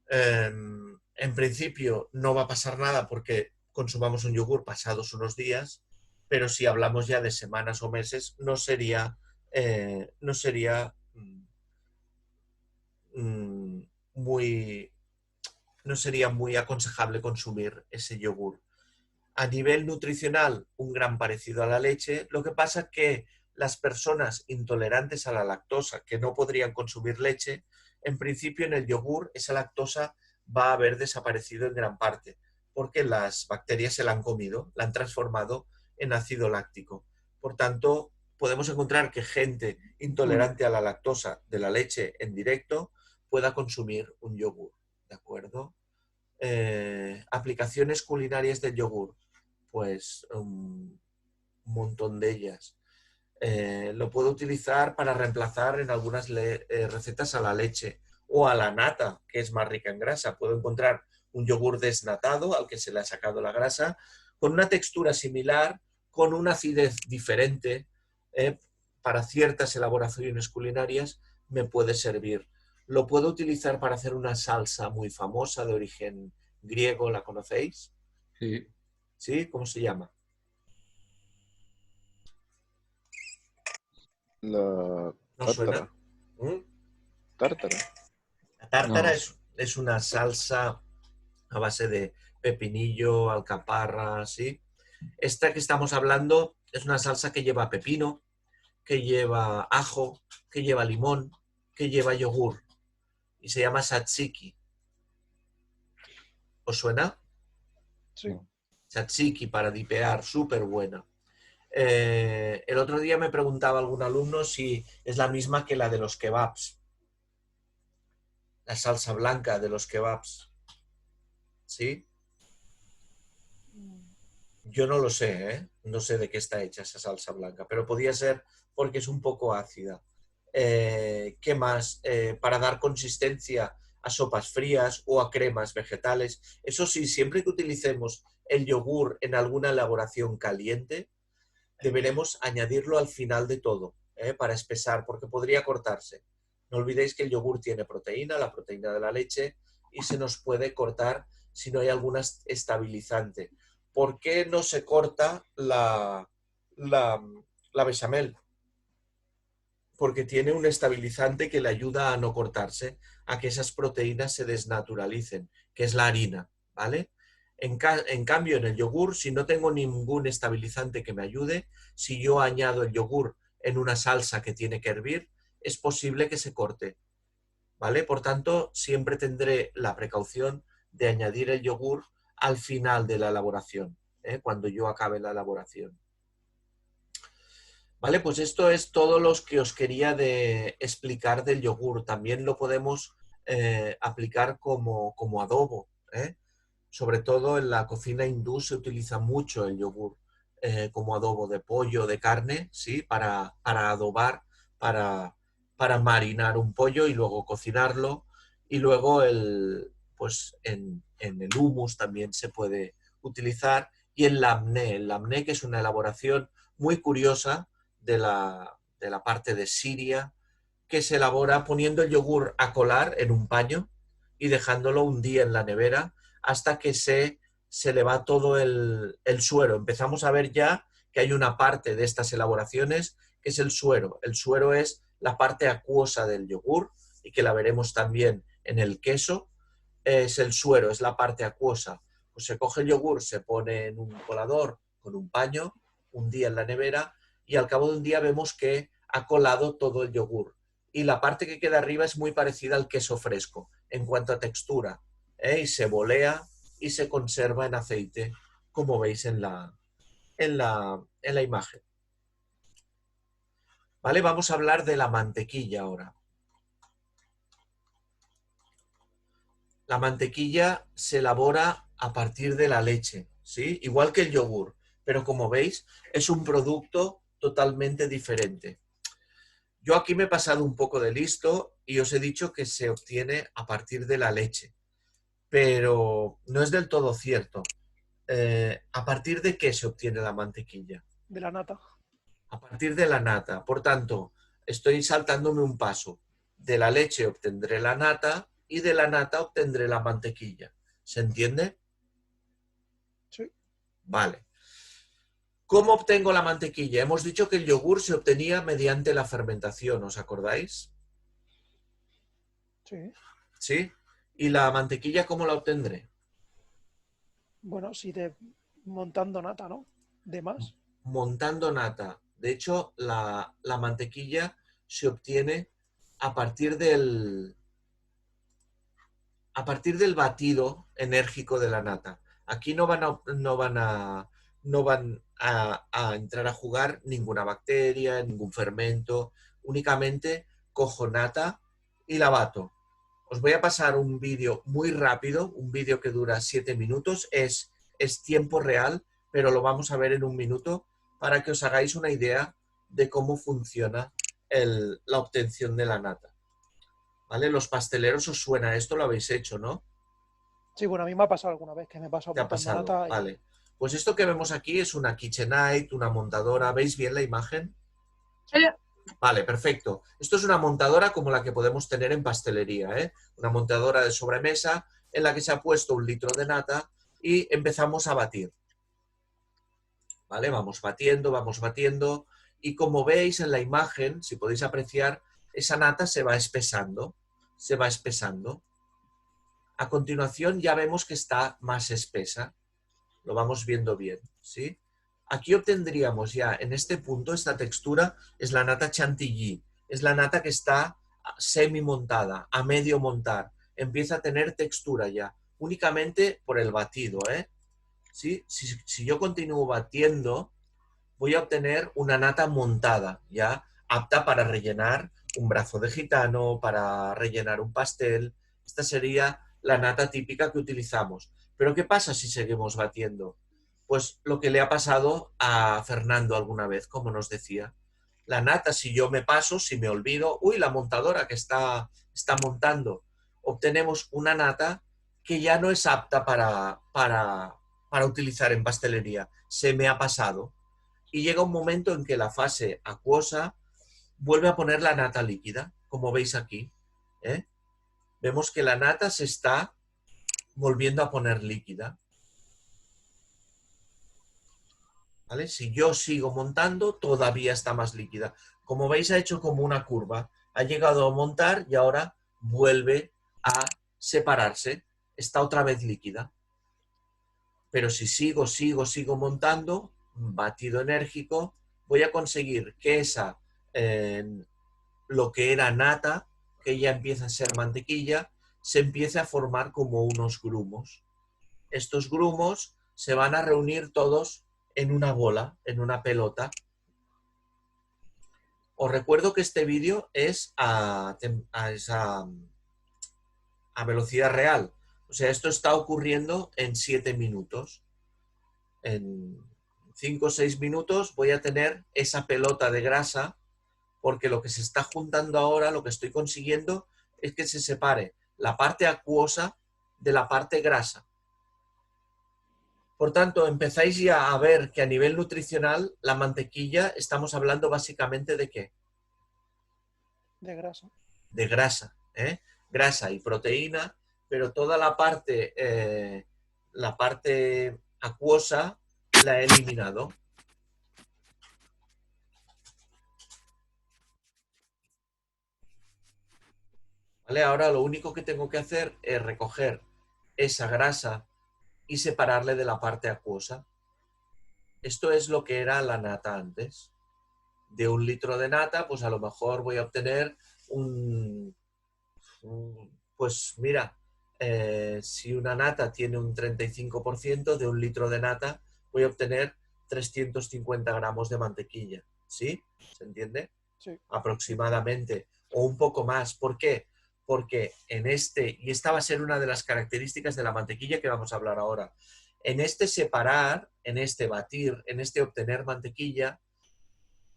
A: En principio no va a pasar nada porque consumamos un yogur pasados unos días, pero si hablamos ya de semanas o meses no sería muy aconsejable consumir ese yogur. A nivel nutricional, un gran parecido a la leche. Lo que pasa es que las personas intolerantes a la lactosa que no podrían consumir leche, en principio en el yogur esa lactosa va a haber desaparecido en gran parte, porque las bacterias se la han comido, la han transformado en ácido láctico. Por tanto, podemos encontrar que gente intolerante a la lactosa de la leche en directo pueda consumir un yogur. ¿De acuerdo? Aplicaciones culinarias del yogur, pues un montón de ellas. Lo puedo utilizar para reemplazar en algunas recetas a la leche o a la nata, que es más rica en grasa. Puedo encontrar un yogur desnatado al que se le ha sacado la grasa, con una textura similar, con una acidez diferente. Para ciertas elaboraciones culinarias me puede servir. Lo puedo utilizar para hacer una salsa muy famosa de origen griego, ¿la conocéis?
D: Sí.
A: ¿Sí? ¿Cómo se llama?
B: La
A: ¿No
B: tártara.
A: suena?
B: Tártara.
A: La tártara
D: No.
A: es una salsa a base de pepinillo, alcaparra, ¿sí? Esta que estamos hablando es una salsa que lleva pepino, que lleva ajo, que lleva limón, que lleva yogur. Y se llama tzatziki. ¿Os suena?
E: Sí.
A: Tzatziki para dipear, súper buena. El otro día me preguntaba algún alumno si es la misma que la de los kebabs. La salsa blanca de los kebabs. ¿Sí? Yo no lo sé, ¿eh? No sé de qué está hecha esa salsa blanca, pero podía ser porque es un poco ácida. ¿Qué más? Para dar consistencia a sopas frías o a cremas vegetales. Eso sí, siempre que utilicemos el yogur en alguna elaboración caliente, deberemos añadirlo al final de todo, para espesar, porque podría cortarse. No olvidéis que el yogur tiene proteína, la proteína de la leche, y se nos puede cortar si no hay alguna estabilizante. ¿Por qué no se corta la bechamel? Porque tiene un estabilizante que le ayuda a no cortarse, a que esas proteínas se desnaturalicen, que es la harina, ¿vale? En cambio, en el yogur, si no tengo ningún estabilizante que me ayude, si yo añado el yogur en una salsa que tiene que hervir, es posible que se corte, ¿vale? Por tanto, siempre tendré la precaución de añadir el yogur al final de la elaboración, cuando yo acabe la elaboración. Vale, pues esto es todo lo que os quería explicar del yogur. También lo podemos aplicar como adobo, Sobre todo en la cocina hindú se utiliza mucho el yogur como adobo de pollo, de carne, ¿sí? Para adobar, para marinar un pollo y luego cocinarlo. Y luego pues en el hummus también se puede utilizar. Y el lamné, que es una elaboración muy curiosa de la parte de Siria, que se elabora poniendo el yogur a colar en un paño y dejándolo un día en la nevera hasta que se le va todo el suero. Empezamos a ver ya que hay una parte de estas elaboraciones que es el suero. El suero es la parte acuosa del yogur y que la veremos también en el queso. Es el suero, es la parte acuosa. Pues se coge el yogur, se pone en un colador con un paño, un día en la nevera, y al cabo de un día vemos que ha colado todo el yogur. Y la parte que queda arriba es muy parecida al queso fresco en cuanto a textura, y se bolea y se conserva en aceite, como veis en la imagen. ¿Vale? Vamos a hablar de la mantequilla ahora. La mantequilla se elabora a partir de la leche, ¿sí? Igual que el yogur, pero como veis es un producto totalmente diferente. Yo aquí me he pasado un poco de listo y os he dicho que se obtiene a partir de la leche, pero no es del todo cierto. ¿A partir de qué se obtiene la mantequilla?
E: De la nata.
A: A partir de la nata. Por tanto, estoy saltándome un paso. De la leche obtendré la nata y de la nata obtendré la mantequilla. ¿Se entiende?
E: Sí.
A: Vale. ¿Cómo obtengo la mantequilla? Hemos dicho que el yogur se obtenía mediante la fermentación, ¿os acordáis?
E: Sí.
A: ¿Sí? ¿Y la mantequilla cómo la obtendré?
E: Bueno, sí, montando nata, ¿no? De más.
A: Montando nata. De hecho, la mantequilla se obtiene a partir del batido enérgico de la nata. Aquí no van a entrar a jugar ninguna bacteria, ningún fermento. Únicamente cojo nata y la bato. Os voy a pasar un vídeo muy rápido, un vídeo que dura 7 minutos. Es tiempo real, pero lo vamos a ver en un minuto para que os hagáis una idea de cómo funciona la obtención de la nata. ¿Vale? Los pasteleros, ¿os suena esto? Lo habéis hecho, ¿no?
E: Sí, bueno, a mí me ha pasado alguna vez que me paso
A: ¿Te ha
E: montando
A: pasado?
E: nata.
A: Vale. Pues esto que vemos aquí es una KitchenAid, una montadora. ¿Veis bien la imagen?
H: Sí.
A: Vale, perfecto. Esto es una montadora como la que podemos tener en pastelería, ¿eh? Una montadora de sobremesa en la que se ha puesto 1 litro de nata y empezamos a batir. ¿Vale? Vamos batiendo y como veis en la imagen, si podéis apreciar, esa nata se va espesando. A continuación ya vemos que está más espesa. Lo vamos viendo bien, ¿sí? Aquí obtendríamos ya en este punto, esta textura es la nata chantilly. Es la nata que está semi montada, a medio montar. Empieza a tener textura ya, únicamente por el batido, ¿eh? ¿Sí? Si yo continúo batiendo, voy a obtener una nata montada, ya apta para rellenar un brazo de gitano, para rellenar un pastel. Esta sería la nata típica que utilizamos. Pero ¿qué pasa si seguimos batiendo? Pues lo que le ha pasado a Fernando alguna vez, como nos decía. La nata, si yo me paso, si me olvido, ¡uy, la montadora que está montando! Obtenemos una nata que ya no es apta para utilizar en pastelería. Se me ha pasado. Y llega un momento en que la fase acuosa vuelve a poner la nata líquida, como veis aquí, ¿eh? Vemos que la nata se está volviendo a poner líquida. ¿Vale? Si yo sigo montando, todavía está más líquida. Como veis, ha hecho como una curva. Ha llegado a montar y ahora vuelve a separarse. Está otra vez líquida. Pero si sigo montando, batido enérgico, voy a conseguir que esa lo que era nata, que ya empieza a ser mantequilla, se empieza a formar como unos grumos. Estos grumos se van a reunir todos en una bola, en una pelota. Os recuerdo que este vídeo es a velocidad real. O sea, esto está ocurriendo en 7 minutos. En 5 o 6 minutos voy a tener esa pelota de grasa, porque lo que se está juntando ahora, lo que estoy consiguiendo, es que se separe la parte acuosa de la parte grasa. Por tanto, empezáis ya a ver que a nivel nutricional, la mantequilla, estamos hablando básicamente de ¿qué?
E: De grasa.
A: De grasa, ¿eh? Grasa y proteína, pero toda la parte acuosa la he eliminado. ¿Vale? Ahora lo único que tengo que hacer es recoger esa grasa y separarle de la parte acuosa. Esto es lo que era la nata antes. De 1 litro de nata, pues a lo mejor voy a obtener pues mira, si una nata tiene un 35%, de 1 litro de nata voy a obtener 350 gramos de mantequilla. ¿Sí? ¿Se entiende?
E: Sí.
A: Aproximadamente. O un poco más. ¿Por qué? Porque en y esta va a ser una de las características de la mantequilla que vamos a hablar ahora. En este separar, en este batir, en este obtener mantequilla,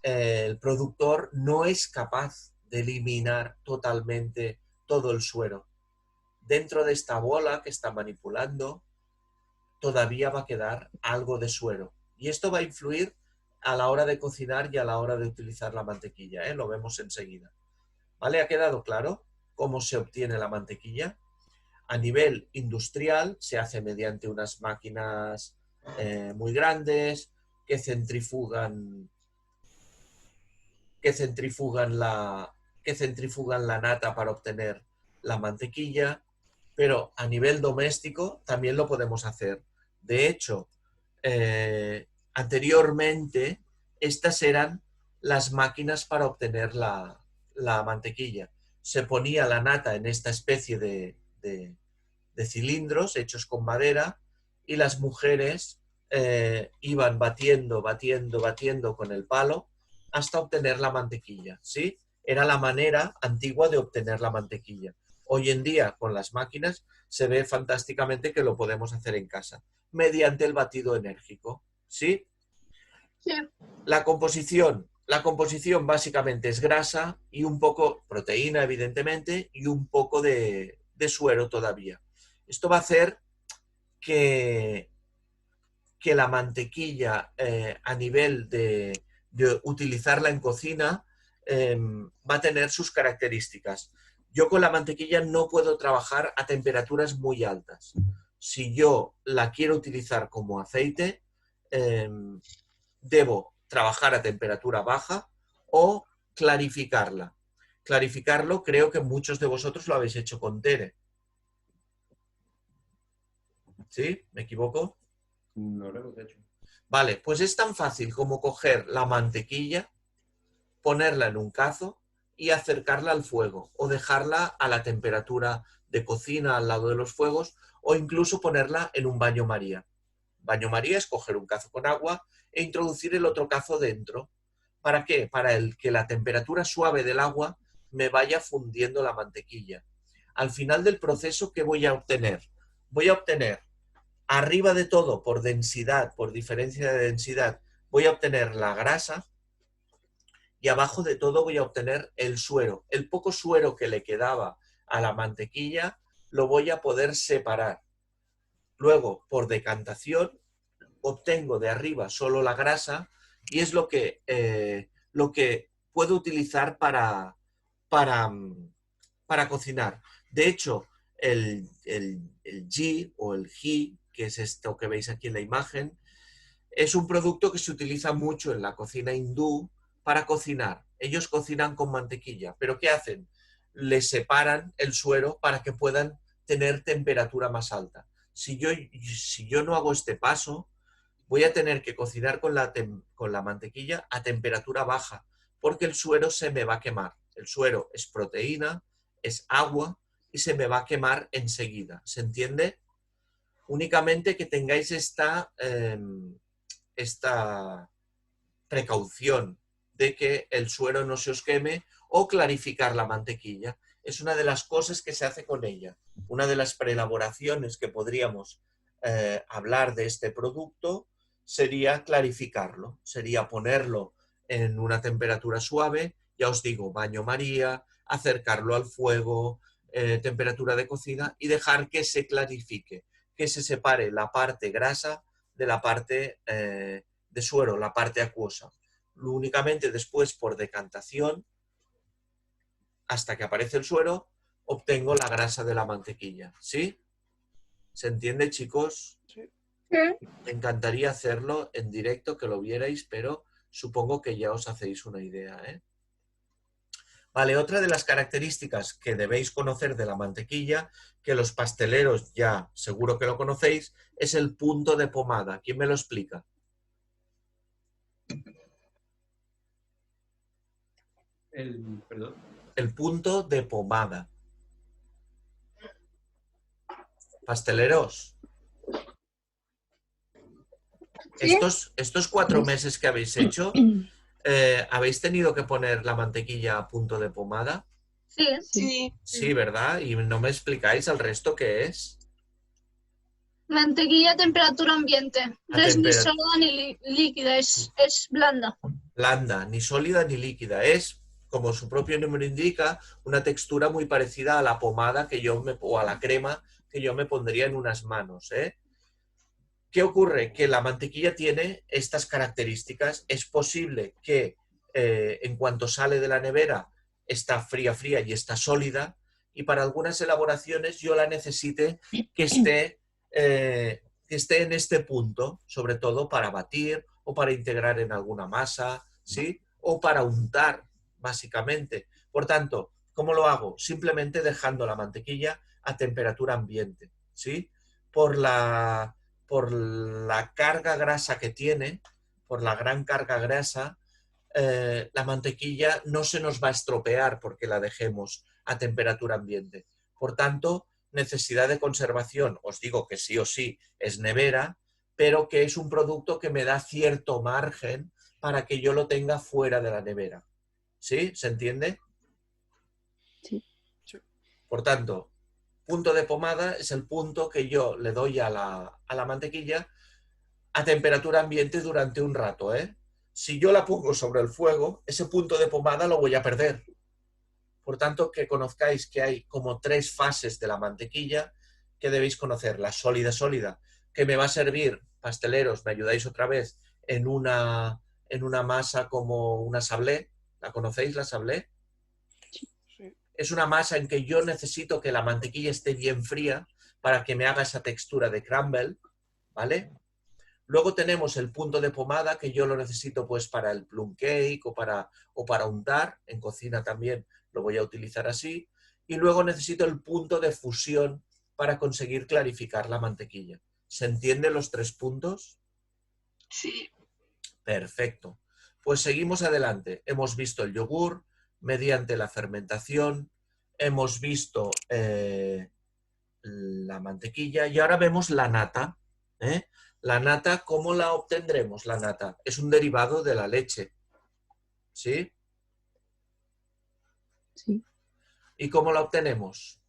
A: el productor no es capaz de eliminar totalmente todo el suero. Dentro de esta bola que está manipulando, todavía va a quedar algo de suero. Y esto va a influir a la hora de cocinar y a la hora de utilizar la mantequilla, ¿eh? Lo vemos enseguida. ¿Vale? ¿Ha quedado claro cómo se obtiene la mantequilla? A nivel industrial se hace mediante unas máquinas muy grandes que centrifugan la nata para obtener la mantequilla, pero a nivel doméstico también lo podemos hacer. De hecho, anteriormente estas eran las máquinas para obtener la mantequilla. Se ponía la nata en esta especie de cilindros hechos con madera y las mujeres iban batiendo con el palo hasta obtener la mantequilla, ¿sí? Era la manera antigua de obtener la mantequilla. Hoy en día, con las máquinas, se ve fantásticamente que lo podemos hacer en casa, mediante el batido enérgico, ¿sí?
H: Sí.
A: La composición básicamente es grasa y un poco proteína, evidentemente, y un poco de suero todavía. Esto va a hacer que la mantequilla, a nivel de utilizarla en cocina, va a tener sus características. Yo con la mantequilla no puedo trabajar a temperaturas muy altas. Si yo la quiero utilizar como aceite, debo trabajar a temperatura baja o clarificarla. Clarificarlo, creo que muchos de vosotros lo habéis hecho con Tere. ¿Sí? ¿Me equivoco?
D: No lo hemos hecho.
A: Vale, pues es tan fácil como coger la mantequilla, ponerla en un cazo y acercarla al fuego o dejarla a la temperatura de cocina al lado de los fuegos o incluso ponerla en un baño María. Baño María es coger un cazo con agua e introducir el otro cazo dentro. ¿Para qué? Para que la temperatura suave del agua me vaya fundiendo la mantequilla. Al final del proceso, ¿qué voy a obtener? Voy a obtener arriba de todo, por densidad, por diferencia de densidad, voy a obtener la grasa y abajo de todo voy a obtener el suero. El poco suero que le quedaba a la mantequilla lo voy a poder separar. Luego, por decantación, obtengo de arriba solo la grasa y es lo que puedo utilizar para cocinar. De hecho, el ghee o el ghee, que es esto que veis aquí en la imagen, es un producto que se utiliza mucho en la cocina hindú para cocinar. Ellos cocinan con mantequilla, pero ¿qué hacen? Le separan el suero para que puedan tener temperatura más alta. Si yo no hago este paso, voy a tener que cocinar con la mantequilla a temperatura baja, porque el suero se me va a quemar. El suero es proteína, es agua y se me va a quemar enseguida. ¿Se entiende? Únicamente que tengáis esta precaución de que el suero no se os queme o clarificar la mantequilla. Es una de las cosas que se hace con ella. Una de las preelaboraciones que podríamos hablar de este producto sería clarificarlo, sería ponerlo en una temperatura suave, ya os digo, baño María, acercarlo al fuego, temperatura de cocina y dejar que se clarifique, que se separe la parte grasa de la parte de suero, la parte acuosa. Únicamente después, por decantación, hasta que aparece el suero, obtengo la grasa de la mantequilla. ¿Sí? ¿Se entiende, chicos?
E: Sí.
H: Sí.
A: Me encantaría hacerlo en directo, que lo vierais, pero supongo que ya os hacéis una idea, ¿eh? Vale, otra de las características que debéis conocer de la mantequilla, que los pasteleros ya seguro que lo conocéis, es el punto de pomada. ¿Quién me lo explica?
D: Perdón.
A: El punto de pomada. Pasteleros.
H: ¿Sí?
A: Estos 4 meses que habéis hecho, ¿habéis tenido que poner la mantequilla a punto de pomada?
H: Sí.
F: Sí.
A: Sí, ¿verdad? Y no me explicáis al resto qué es.
H: Mantequilla a temperatura ambiente. No es ni sólida ni líquida, es blanda.
A: Blanda, ni sólida ni líquida. Es, como su propio nombre indica, una textura muy parecida a la pomada o a la crema que yo me pondría en unas manos, ¿eh? ¿Qué ocurre? Que la mantequilla tiene estas características. Es posible que en cuanto sale de la nevera está fría y está sólida, y para algunas elaboraciones yo la necesite que esté en este punto, sobre todo para batir o para integrar en alguna masa, ¿sí? O para untar, básicamente. Por tanto, ¿cómo lo hago? Simplemente dejando la mantequilla a temperatura ambiente, ¿sí? Por la carga grasa que tiene, por la gran carga grasa, la mantequilla no se nos va a estropear porque la dejemos a temperatura ambiente. Por tanto, necesidad de conservación, os digo que sí o sí es nevera, pero que es un producto que me da cierto margen para que yo lo tenga fuera de la nevera. ¿Sí? ¿Se entiende?
C: Sí.
A: Por tanto, punto de pomada es el punto que yo le doy a la mantequilla a temperatura ambiente durante un rato, ¿eh? Si yo la pongo sobre el fuego, ese punto de pomada lo voy a perder. Por tanto, que conozcáis que hay como 3 fases de la mantequilla que debéis conocer. La sólida, que me va a servir, pasteleros, me ayudáis otra vez, en una masa como una sablé. ¿La conocéis, la sablé?
E: Sí.
A: Es una masa en que yo necesito que la mantequilla esté bien fría para que me haga esa textura de crumble, ¿vale? Luego tenemos el punto de pomada, que yo lo necesito pues para el plum cake o para untar. En cocina también lo voy a utilizar así. Y luego necesito el punto de fusión para conseguir clarificar la mantequilla. ¿Se entienden los 3 puntos?
F: Sí.
A: Perfecto. Pues seguimos adelante. Hemos visto el yogur mediante la fermentación. Hemos visto la mantequilla y ahora vemos la nata, ¿eh? La nata, ¿cómo la obtendremos? La nata es un derivado de la leche, ¿sí?
C: Sí.
A: ¿Y cómo la obtenemos?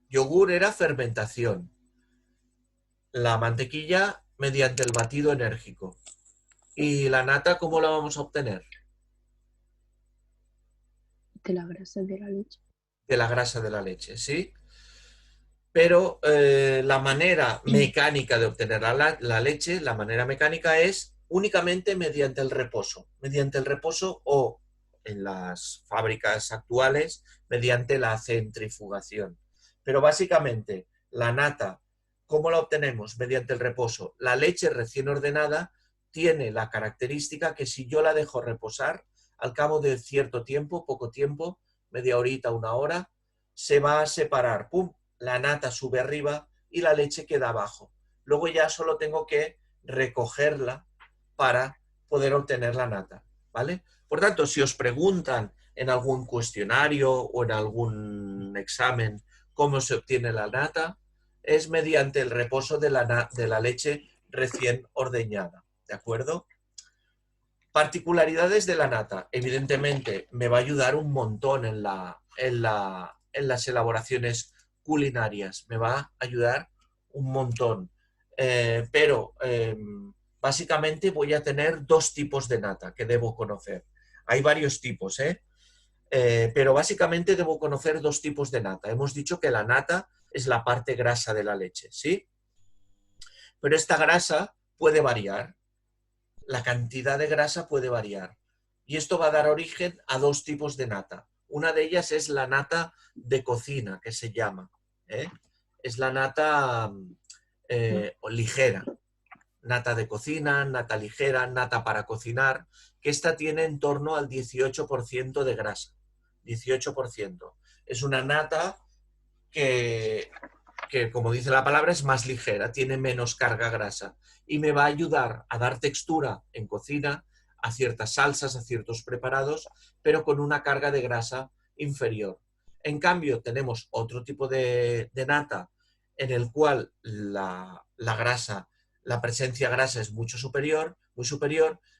A: Yogur era fermentación. La mantequilla mediante el batido enérgico. ¿Y la nata cómo la vamos a obtener?
C: De la grasa de la leche.
A: De la grasa de la leche, ¿sí? Pero la manera mecánica de obtener la leche, la manera mecánica es únicamente mediante el reposo. Mediante el reposo o, en las fábricas actuales, mediante la centrifugación. Pero básicamente, la nata, ¿cómo la obtenemos? Mediante el reposo. La leche recién ordenada tiene la característica que si yo la dejo reposar, al cabo de cierto tiempo, poco tiempo, media horita, 1 hora, se va a separar. ¡Pum! La nata sube arriba y la leche queda abajo. Luego ya solo tengo que recogerla para poder obtener la nata. ¿vale? Por tanto, si os preguntan en algún cuestionario o en algún examen cómo se obtiene la nata, es mediante el reposo de la leche recién ordeñada, ¿de acuerdo? Particularidades de la nata. Evidentemente, me va a ayudar un montón en las elaboraciones culinarias. Me va a ayudar un montón. Pero básicamente voy a tener dos tipos de nata que debo conocer. Hay varios tipos, pero básicamente debo conocer dos tipos de nata. Hemos dicho que la nata es la parte grasa de la leche, ¿sí? Pero esta grasa puede variar. La cantidad de grasa puede variar. Y esto va a dar origen a dos tipos de nata. Una de ellas es la nata de cocina, que se llama. Es la nata ligera. Nata de cocina, nata ligera, nata para cocinar, que esta tiene en torno al 18% de grasa. 18%. Es una nata que, como dice la palabra, es más ligera, tiene menos carga grasa y me va a ayudar a dar textura en cocina a ciertas salsas, a ciertos preparados, pero con una carga de grasa inferior. En cambio, tenemos otro tipo de nata en el cual la grasa, la presencia grasa es muy superior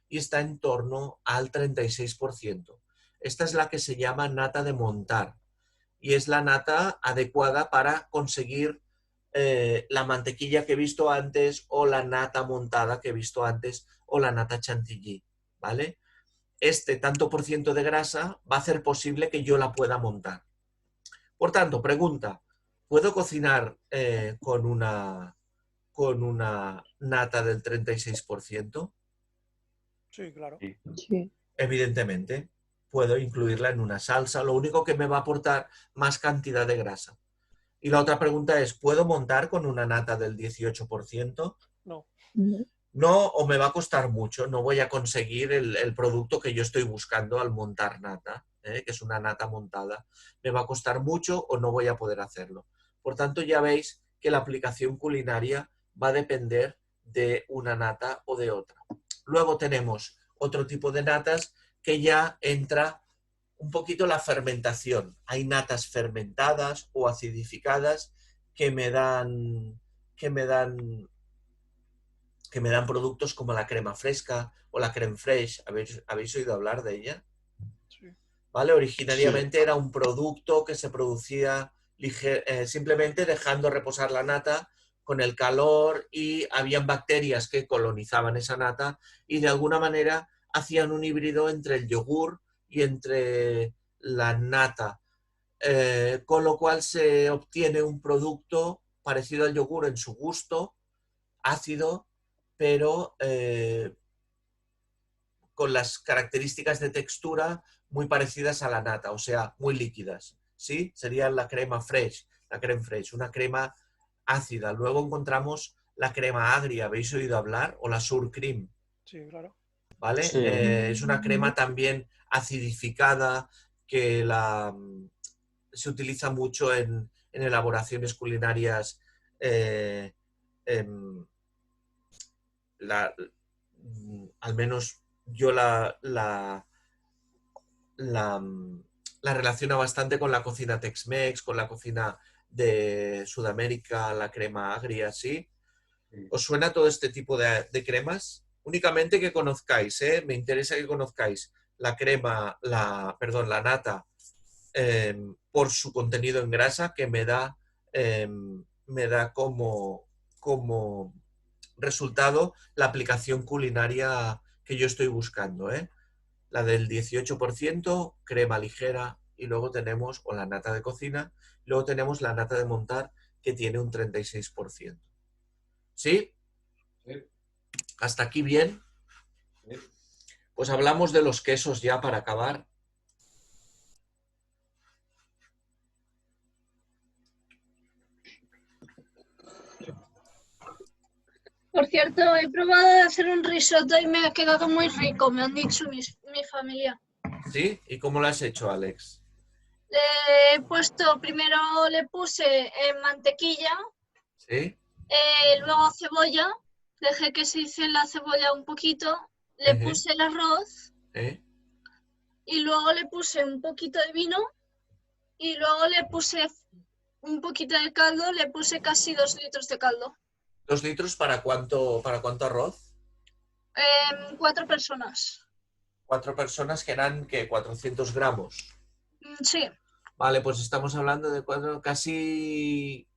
A: y está en torno al 36%. Esta es la que se llama nata de montar y es la nata adecuada para conseguir la mantequilla que he visto antes o la nata montada que he visto antes o la nata chantilly, ¿vale? Este tanto por ciento de grasa va a hacer posible que yo la pueda montar. Por tanto, pregunta, ¿puedo cocinar con una nata del 36%?
E: Sí, claro.
C: Sí.
A: Evidentemente, puedo incluirla en una salsa, lo único que me va a aportar más cantidad de grasa. Y la otra pregunta es, ¿puedo montar con una nata del 18%?
E: No.
C: No.
A: No, o me va a costar mucho, no voy a conseguir el producto que yo estoy buscando al montar nata, que es una nata montada. Me va a costar mucho o no voy a poder hacerlo. Por tanto, ya veis que la aplicación culinaria va a depender de una nata o de otra. Luego tenemos otro tipo de natas que ya entra un poquito la fermentación. Hay natas fermentadas o acidificadas que me dan productos como la crema fresca o la crème fraîche. ¿Habéis oído hablar de ella?
E: Sí.
A: ¿Vale? Originariamente era un producto que se producía simplemente dejando reposar la nata con el calor y habían bacterias que colonizaban esa nata y de alguna manera hacían un híbrido entre el yogur y entre la nata, con lo cual se obtiene un producto parecido al yogur en su gusto, ácido, pero con las características de textura muy parecidas a la nata, o sea, muy líquidas, ¿sí? Sería la crema fraiche, la crème fraîche, una crema ácida. Luego encontramos la crema agria, ¿habéis oído hablar? O la sour cream.
E: Sí, claro.
A: ¿Vale?
G: Sí.
A: Es una crema también acidificada que se utiliza mucho en elaboraciones culinarias. Al menos yo la relaciono bastante con la cocina Tex-Mex, con la cocina de Sudamérica, la crema agria, ¿sí? ¿Os suena todo este tipo de cremas? Únicamente que conozcáis, me interesa que conozcáis la crema, la nata por su contenido en grasa que me da como resultado la aplicación culinaria que yo estoy buscando, La del 18%, crema ligera, y luego tenemos, o la nata de cocina, luego tenemos la nata de montar que tiene un 36%. ¿Sí?
D: Sí.
A: ¿Hasta aquí bien?
D: Sí.
A: Pues hablamos de los quesos ya para acabar.
H: Por cierto, he probado de hacer un risotto y me ha quedado muy rico, me han dicho mi familia.
A: ¿Sí? ¿Y cómo lo has hecho, Alex?
H: Primero le puse mantequilla,
A: ¿Sí?
H: luego cebolla, dejé que se hiciera la cebolla un poquito, le puse el arroz y luego le puse un poquito de vino y luego le puse un poquito de caldo, le puse casi 2 litros de caldo.
A: ¿2 litros para cuánto arroz?
H: 4 personas.
A: 4 personas que eran, ¿qué? 400 gramos.
H: Sí,
A: Vale, pues estamos hablando de casi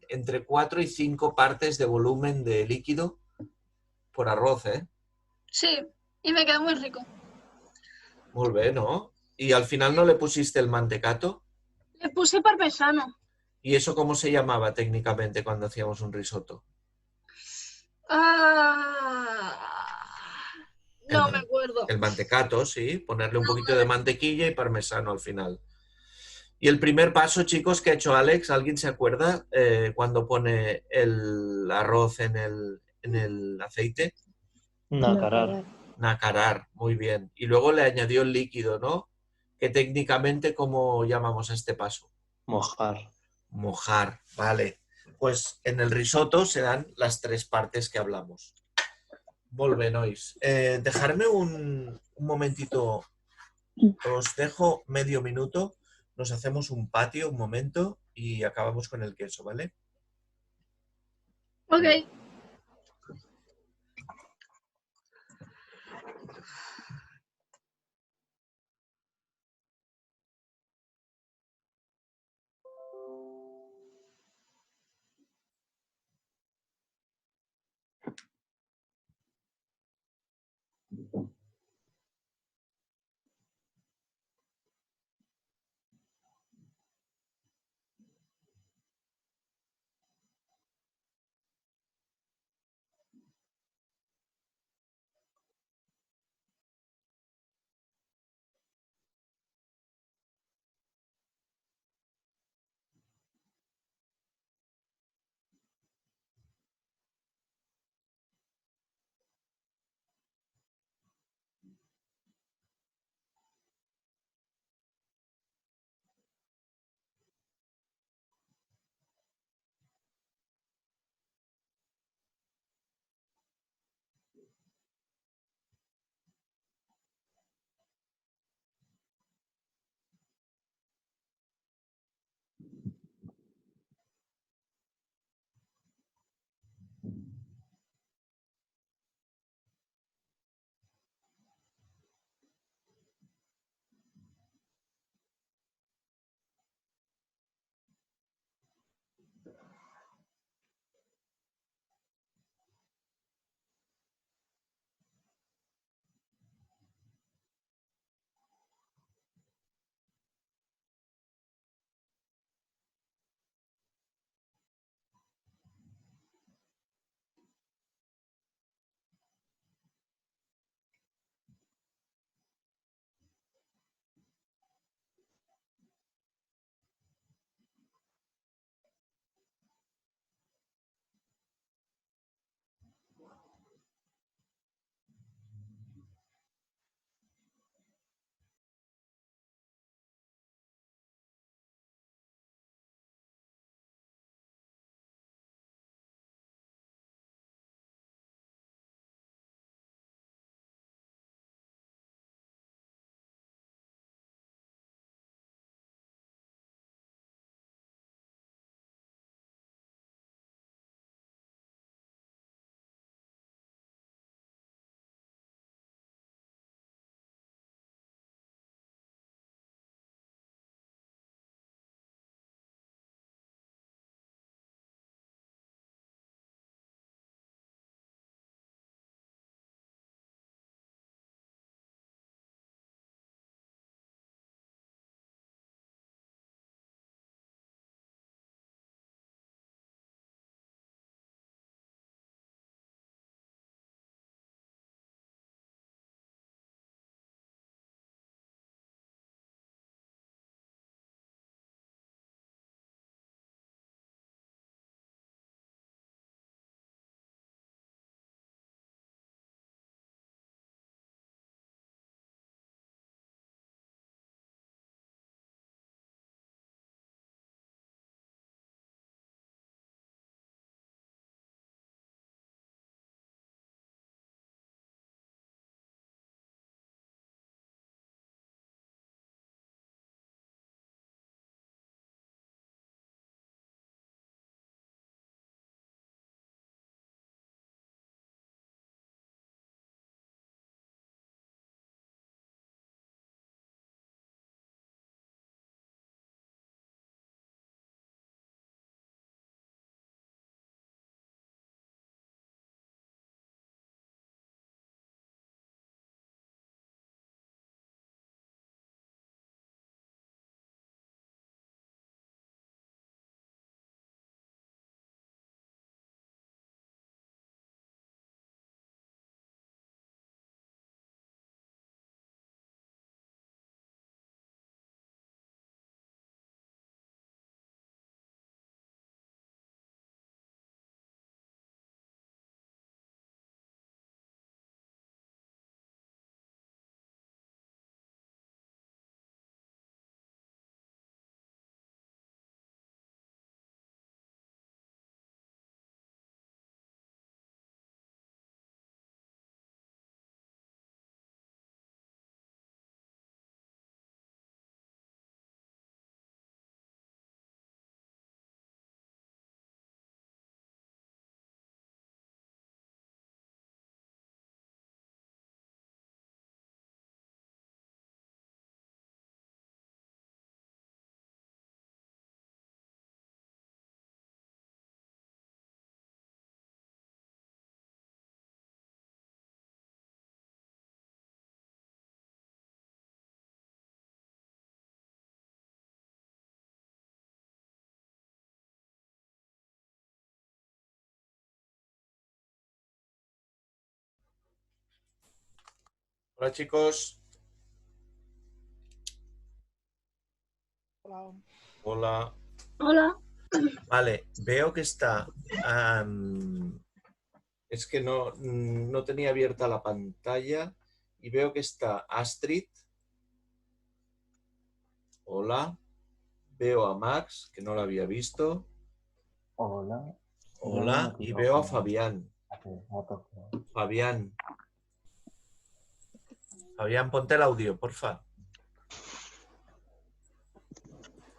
A: entre 4 y 5 partes de volumen de líquido por arroz, ¿eh?
H: sí, y me quedó muy rico.
A: Molt bé, ¿no? ¿Y al final no le pusiste el mantecato?
H: Le puse parmesano.
A: ¿Y eso cómo se llamaba técnicamente cuando hacíamos un risotto?
H: No me acuerdo.
A: El mantecato, sí, ponerle un poquito de mantequilla y parmesano al final. Y el primer paso, chicos, que ha hecho Alex, ¿alguien se acuerda cuando pone el arroz en el aceite?
G: Nacarar.
A: Nacarar, muy bien. Y luego le añadió el líquido, ¿no? Que técnicamente, ¿cómo llamamos a este paso?
G: Mojar.
A: Mojar, vale. Pues en el risotto se dan las 3 partes que hablamos. Molt bé, nois. Dejarme un momentito, os dejo medio minuto, nos hacemos un patio, un momento, y acabamos con el queso, ¿vale?
H: Ok.
A: Hola, chicos.
E: Hola.
A: Hola.
H: Hola.
A: Vale, veo que está... es que no tenía abierta la pantalla y veo que está Astrid. Hola. Veo a Max, que no lo había visto.
I: Hola.
A: Hola. Y veo a Fabián. Fabián. Fabián, ponte el audio, porfa.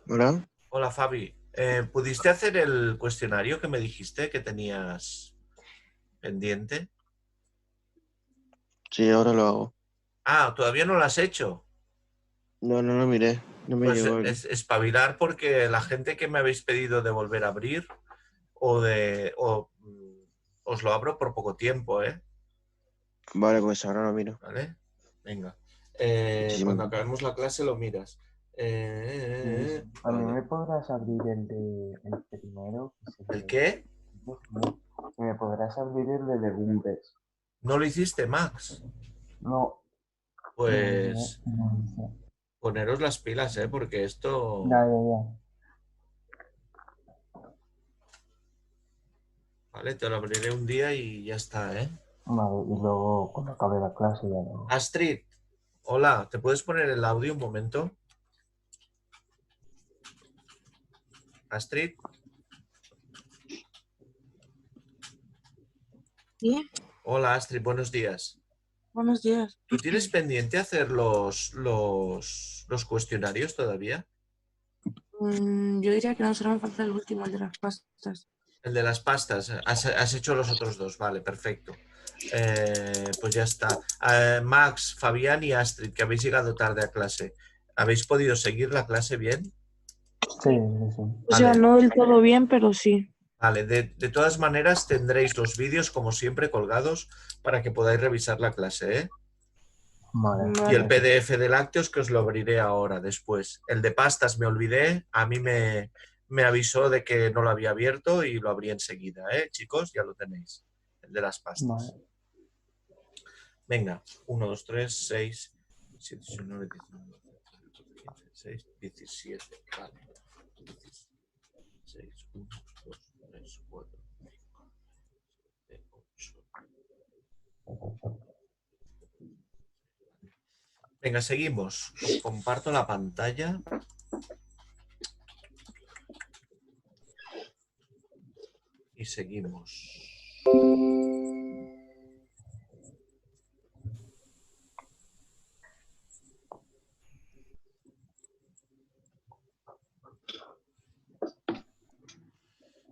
B: Hola.
A: Hola, Fabi. ¿Pudiste hacer el cuestionario que me dijiste que tenías pendiente?
B: Sí, ahora lo hago.
A: Ah, ¿todavía no lo has hecho?
B: No lo miré. No me
A: Pues
B: llegó
A: es espabilar porque la gente que me habéis pedido de volver a abrir os lo abro por poco tiempo, ¿eh?
B: Vale, pues ahora lo miro.
A: ¿Vale? Venga.
B: Sí,
A: Cuando acabemos la clase lo miras.
I: A mí
A: Vale.
I: me podrás abrir el primero.
A: ¿El qué?
I: Me podrás abrir el de legumbres.
A: ¿No lo hiciste, Max?
I: No.
A: Pues
I: No.
A: poneros las pilas, ¿eh? Porque esto...
I: Ya.
A: Vale, te lo abriré un día y ya está, ¿eh?
I: Vale, y luego cuando acabe la clase ya lo...
A: Astrid, hola, ¿te puedes poner el audio un momento? Astrid.
J: ¿Sí?
A: Hola, Astrid, buenos días.
J: Buenos días.
A: ¿Tú tienes pendiente hacer los cuestionarios todavía?
J: Yo diría que no, solo me falta el último, el de las pastas.
A: El de las pastas. Has hecho los otros dos, vale, perfecto. Pues ya está. Max, Fabián y Astrid, que habéis llegado tarde a clase. ¿Habéis podido seguir la clase bien?
I: Sí.
J: O sea,
A: Vale.
J: no del todo bien, pero sí.
A: Vale, de todas maneras tendréis los vídeos como siempre colgados para que podáis revisar la clase, ¿eh?
I: Vale.
A: Y el PDF de lácteos que os lo abriré ahora, después. El de pastas me olvidé, a mí me avisó de que no lo había abierto y lo abrí enseguida, ¿eh? Chicos, ya lo tenéis, el de las pastas.
I: Vale.
A: Venga, 1, 2, 3, 6, 7, 8, 9, 19, 15, 16, 17, vale. 6, 1, 2, 3, 4, 5, 6, 8. Venga, seguimos. Os comparto la pantalla. Y seguimos.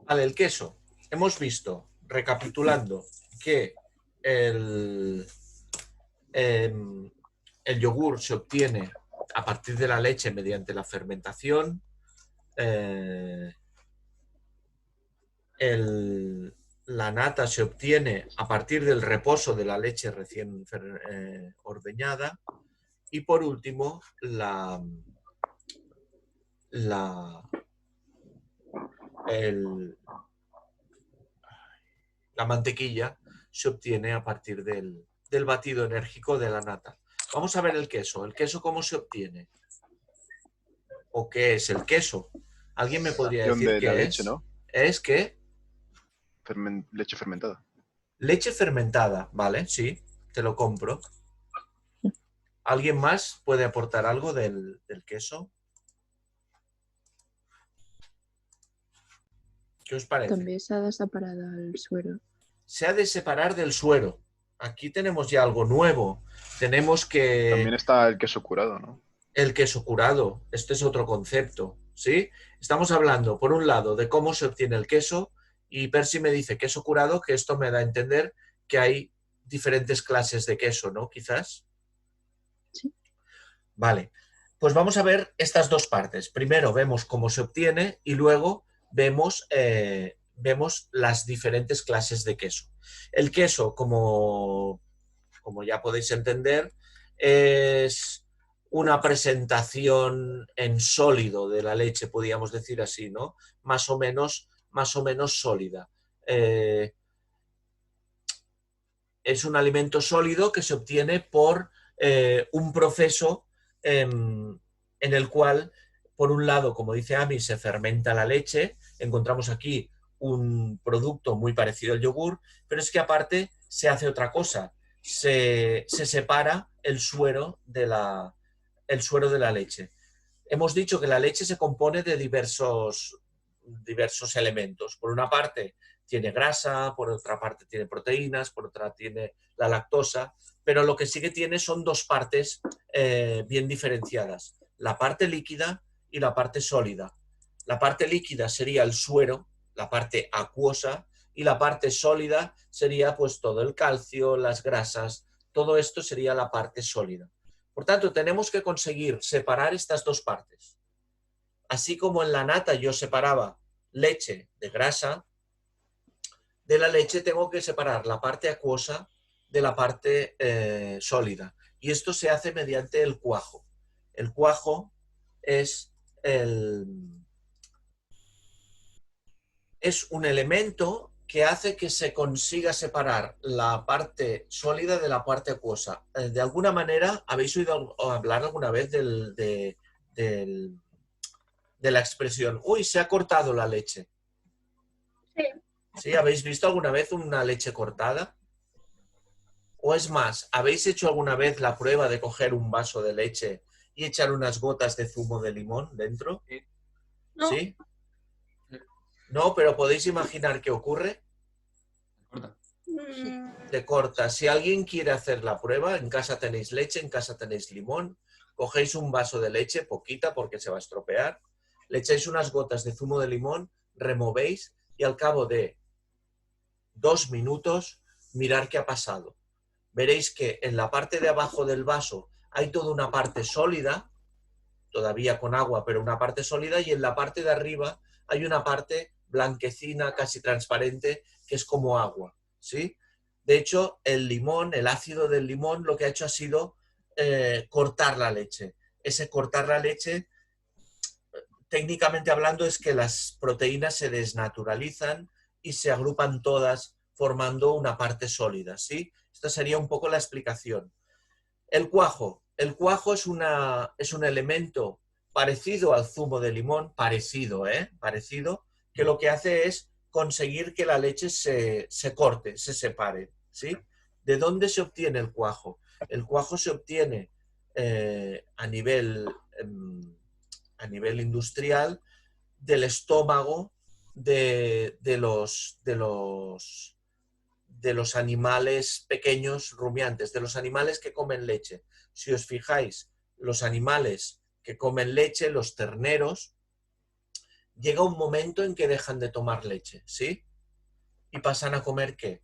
A: Vale, el queso. Hemos visto, recapitulando, que el yogur se obtiene a partir de la leche mediante la fermentación. La nata se obtiene a partir del reposo de la leche recién ordeñada. Y por último, la mantequilla se obtiene a partir del batido enérgico de la nata. Vamos a ver el queso. ¿El queso cómo se obtiene? ¿O qué es el queso? ¿Alguien me podría decir
B: de
A: qué
B: la
A: es?
B: leche, ¿no?
A: ¿Es qué?
B: Leche fermentada.
A: Leche fermentada, vale, sí, te lo compro. ¿Alguien más puede aportar algo del queso? ¿Qué os parece?
C: També s'ha de separar del suero.
A: Se ha de separar del suero. Aquí tenemos ya algo nuevo. Tenemos que...
B: También está el queso curado, ¿no?
A: El queso curado. Este es otro concepto, ¿sí? Estamos hablando, por un lado, de cómo se obtiene el queso y Percy me dice queso curado, que esto me da a entender que hay diferentes clases de queso, ¿no? Quizás.
C: Sí.
A: Vale. Pues vamos a ver estas dos partes. Primero vemos cómo se obtiene y luego vemos las diferentes clases de queso. El queso, como ya podéis entender, es una presentación en sólido de la leche, podríamos decir así, ¿no? Más o menos sólida. Es un alimento sólido que se obtiene por un proceso en el cual, por un lado, como dice Ami, se fermenta la leche, encontramos aquí un producto muy parecido al yogur, pero es que aparte se hace otra cosa, se separa el suero de la leche. Hemos dicho que la leche se compone de diversos elementos. Por una parte tiene grasa, por otra parte tiene proteínas, por otra tiene la lactosa, pero lo que sí que tiene son dos partes bien diferenciadas, la parte líquida y la parte sólida. La parte líquida sería el suero, la parte acuosa, y la parte sólida sería pues todo el calcio, las grasas, todo esto sería la parte sólida. Por tanto, tenemos que conseguir separar estas dos partes. Así como en la nata yo separaba leche de grasa, de la leche tengo que separar la parte acuosa de la parte sólida. Y esto se hace mediante el cuajo. El cuajo es un elemento que hace que se consiga separar la parte sólida de la parte acuosa. De alguna manera, ¿habéis oído hablar alguna vez de la expresión, uy, se ha cortado la leche?
H: Sí.
A: ¿Sí? ¿Habéis visto alguna vez una leche cortada? O es más, ¿habéis hecho alguna vez la prueba de coger un vaso de leche y echar unas gotas de zumo de limón dentro?
H: No.
A: ¿Sí? No, pero podéis imaginar qué ocurre. Se corta. Si alguien quiere hacer la prueba, en casa tenéis leche, en casa tenéis limón, cogéis un vaso de leche, poquita porque se va a estropear, le echáis unas gotas de zumo de limón, removéis y al cabo de 2 minutos mirad qué ha pasado. Veréis que en la parte de abajo del vaso hay toda una parte sólida, todavía con agua, pero una parte sólida, y en la parte de arriba hay una parte blanquecina, casi transparente, que es como agua, ¿sí? De hecho, el limón, el ácido del limón, lo que ha hecho ha sido cortar la leche. Ese cortar la leche, técnicamente hablando, es que las proteínas se desnaturalizan y se agrupan todas formando una parte sólida, ¿sí? Esta sería un poco la explicación. El cuajo. El cuajo es un elemento parecido al zumo de limón, parecido, que lo que hace es conseguir que la leche se corte, se separe, ¿sí? ¿De dónde se obtiene el cuajo? El cuajo se obtiene a nivel industrial del estómago de los animales pequeños rumiantes, de los animales que comen leche. Si os fijáis, los animales que comen leche, los terneros, llega un momento en que dejan de tomar leche, ¿sí? Y pasan a comer ¿qué?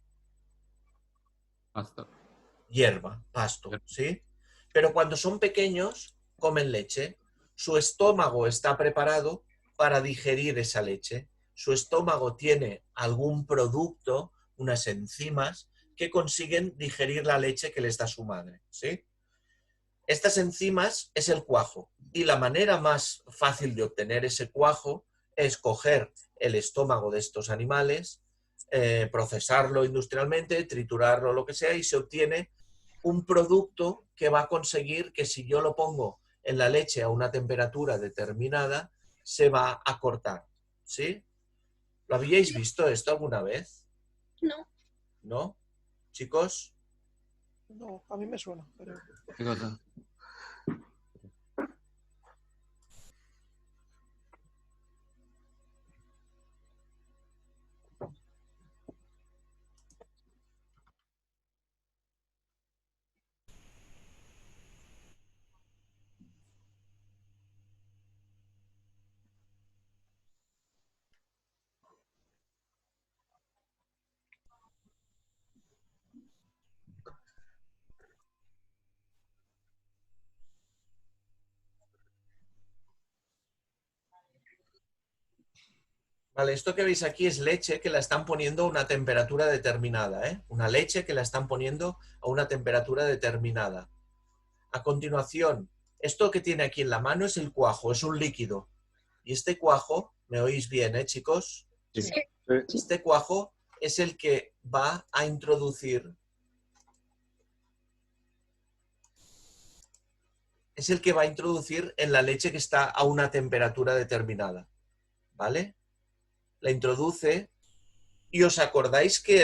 D: Pasto.
A: Hierba, pasto, ¿sí? Pero cuando son pequeños, comen leche. Su estómago está preparado para digerir esa leche. Su estómago tiene algún producto, unas enzimas, que consiguen digerir la leche que les da su madre, ¿sí? Estas enzimas es el cuajo. Y la manera más fácil de obtener ese cuajo es coger el estómago de estos animales, procesarlo industrialmente, triturarlo, lo que sea, y se obtiene un producto que va a conseguir que si yo lo pongo en la leche a una temperatura determinada, se va a cortar, ¿sí? ¿Lo habíais visto esto alguna vez?
H: No.
A: ¿No? ¿Chicos?
E: No, a mí me suena, pero...
D: ¿Qué cosa?
A: Vale, esto que veis aquí es leche que la están poniendo a una temperatura determinada, ¿eh? Una leche que la están poniendo a una temperatura determinada. A continuación, esto que tiene aquí en la mano es el cuajo, es un líquido. Y este cuajo, ¿me oís bien, chicos?
B: Sí.
A: Este cuajo es el que va a introducir es el que va a introducir en la leche que está a una temperatura determinada, ¿vale? La introduce y os acordáis que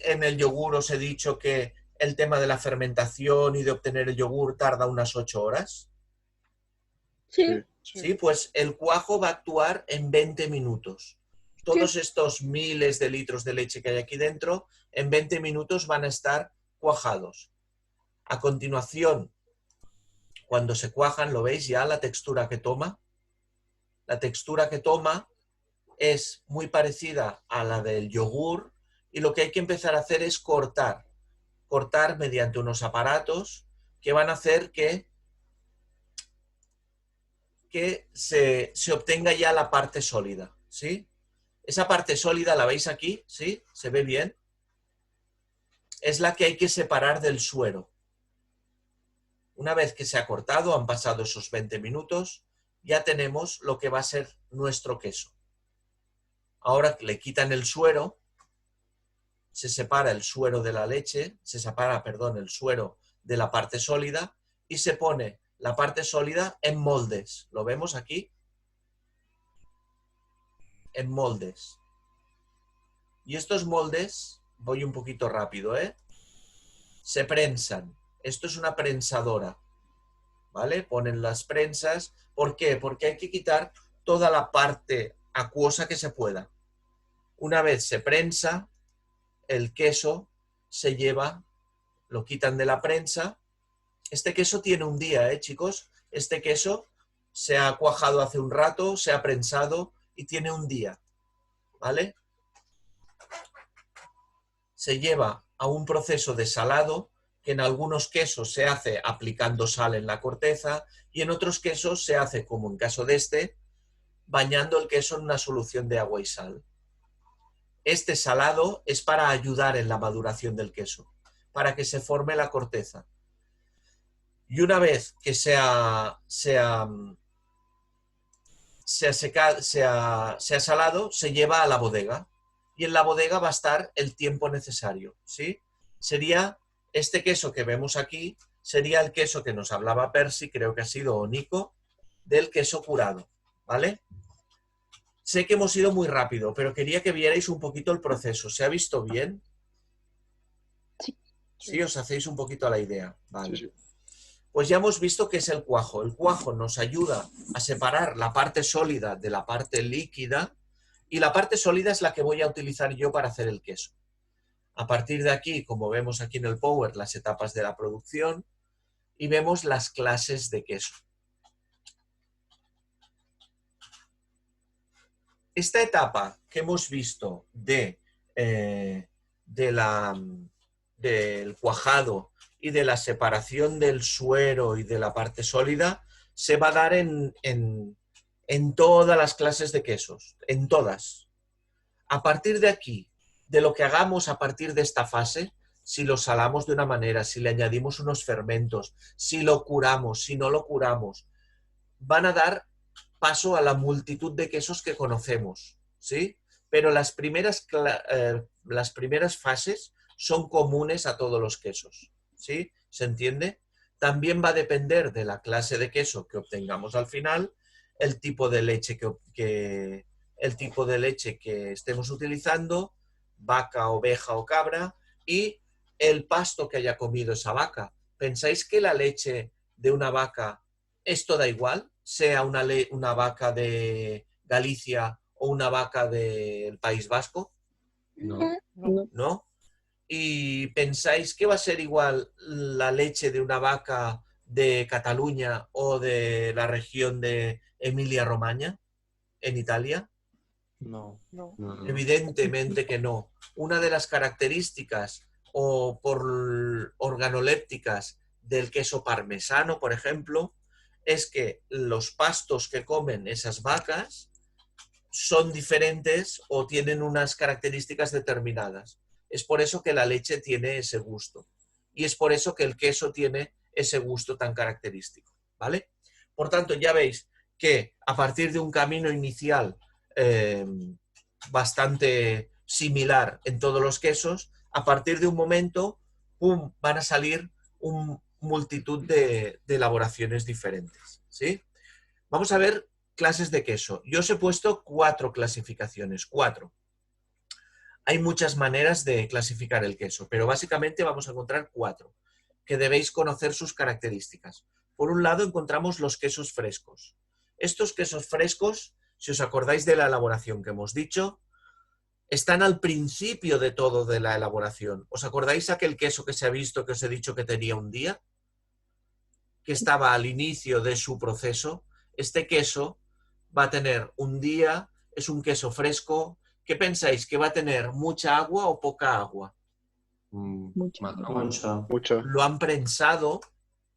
A: en el yogur os he dicho que el tema de la fermentación y de obtener el yogur tarda unas 8 horas.
H: Sí.
A: Sí, pues el cuajo va a actuar en 20 minutos. Todos estos miles de litros de leche que hay aquí dentro, en 20 minutos van a estar cuajados. A continuación, cuando se cuajan, ¿lo veis ya la textura que toma? La textura que toma es muy parecida a la del yogur y lo que hay que empezar a hacer es cortar mediante unos aparatos que van a hacer que se obtenga ya la parte sólida, ¿sí? Esa parte sólida, ¿la veis aquí? ¿Sí? ¿Se ve bien? Es la que hay que separar del suero. Una vez que se ha cortado, han pasado esos 20 minutos, ya tenemos lo que va a ser nuestro queso. Ahora le quitan el suero, se separa el suero de la leche, el suero de la parte sólida y se pone la parte sólida en moldes. ¿Lo vemos aquí? En moldes. Y estos moldes, voy un poquito rápido, se prensan. Esto es una prensadora, ¿vale? Ponen las prensas. ¿Por qué? Porque hay que quitar toda la parte acuosa que se pueda. Una vez se prensa, el queso se lleva, lo quitan de la prensa. Este queso tiene un día, chicos. Este queso se ha cuajado hace un rato, se ha prensado y tiene un día, ¿vale? Se lleva a un proceso de salado que en algunos quesos se hace aplicando sal en la corteza y en otros quesos se hace, como en caso de este, bañando el queso en una solución de agua y sal. Este salado es para ayudar en la maduración del queso, para que se forme la corteza. Y una vez que se ha salado, se lleva a la bodega. Y en la bodega va a estar el tiempo necesario, ¿sí? Sería este queso que vemos aquí, sería el queso que nos hablaba Percy, creo que ha sido Nico, del queso curado, ¿vale? Sé que hemos ido muy rápido, pero quería que vierais un poquito el proceso. ¿Se ha visto bien?
C: Sí.
A: Sí, os hacéis un poquito a la idea. Vale.
B: Sí.
A: Pues ya hemos visto qué es el cuajo. El cuajo nos ayuda a separar la parte sólida de la parte líquida y la parte sólida es la que voy a utilizar yo para hacer el queso. A partir de aquí, como vemos aquí en el Power, las etapas de la producción y vemos las clases de queso. Esta etapa que hemos visto del cuajado y de la separación del suero y de la parte sólida se va a dar en todas las clases de quesos, en todas. A partir de aquí, de lo que hagamos a partir de esta fase, si lo salamos de una manera, si le añadimos unos fermentos, si lo curamos, si no lo curamos, van a dar paso a la multitud de quesos que conocemos, ¿sí? Pero las primeras fases son comunes a todos los quesos, ¿sí? ¿Se entiende? También va a depender de la clase de queso que obtengamos al final, el tipo de leche que estemos utilizando, vaca, oveja o cabra, y el pasto que haya comido esa vaca. ¿Pensáis que la leche de una vaca esto da igual? Sea una vaca de Galicia o una vaca del País Vasco.
D: No.
A: ¿No? ¿Y pensáis que va a ser igual la leche de una vaca de Cataluña o de la región de Emilia-Romagna en Italia?
G: No.
A: Evidentemente que no. Una de las características o por organolépticas del queso parmesano, por ejemplo, es que los pastos que comen esas vacas son diferentes o tienen unas características determinadas. Es por eso que la leche tiene ese gusto. Y es por eso que el queso tiene ese gusto tan característico, ¿vale? Por tanto, ya veis que a partir de un camino inicial bastante similar en todos los quesos, a partir de un momento, ¡pum!, van a salir multitud de elaboraciones diferentes, ¿sí? Vamos a ver clases de queso. Yo os he puesto 4 clasificaciones, 4. Hay muchas maneras de clasificar el queso, pero básicamente vamos a encontrar 4, que debéis conocer sus características. Por un lado encontramos los quesos frescos. Estos quesos frescos, si os acordáis de la elaboración que hemos dicho, están al principio de todo de la elaboración. ¿Os acordáis aquel queso que se ha visto, que os he dicho que tenía un día? Que estaba al inicio de su proceso. Este queso va a tener un día, es un queso fresco. ¿Qué pensáis? ¿Que va a tener mucha agua o poca agua?
G: Mucho.
A: Lo han prensado,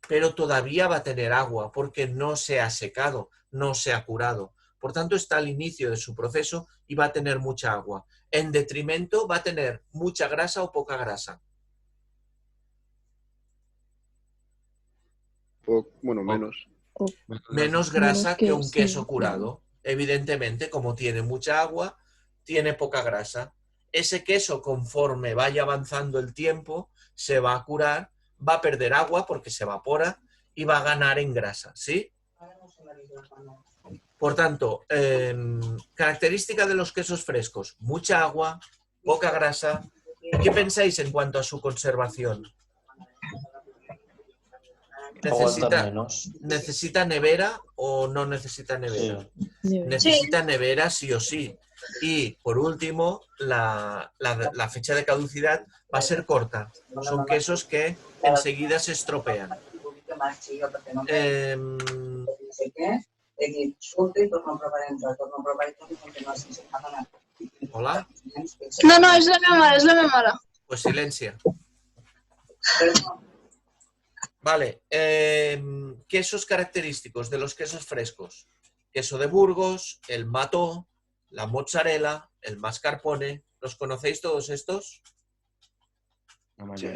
A: pero todavía va a tener agua porque no se ha secado, no se ha curado. Por tanto, está al inicio de su proceso y va a tener mucha agua. En detrimento, va a tener mucha grasa o poca grasa.
B: Bueno, menos.
A: Menos grasa que un
C: sí,
A: queso curado. Evidentemente, como tiene mucha agua, tiene poca grasa. Ese queso, conforme vaya avanzando el tiempo, se va a curar, va a perder agua porque se evapora y va a ganar en grasa, ¿sí? Por tanto, característica de los quesos frescos: mucha agua, poca grasa. ¿Qué pensáis en cuanto a su conservación? ¿Necesita nevera o no necesita nevera?
G: Sí.
A: Necesita nevera sí o sí. Y por último, la fecha de caducidad va a ser corta. Son quesos que enseguida se estropean. ¿Hola?
H: No, es la meva mare.
A: Pues silencio. Vale. Quesos característicos de los quesos frescos: queso de Burgos, el mató, la mozzarella, el mascarpone. ¿Los conocéis todos estos?
B: Sí.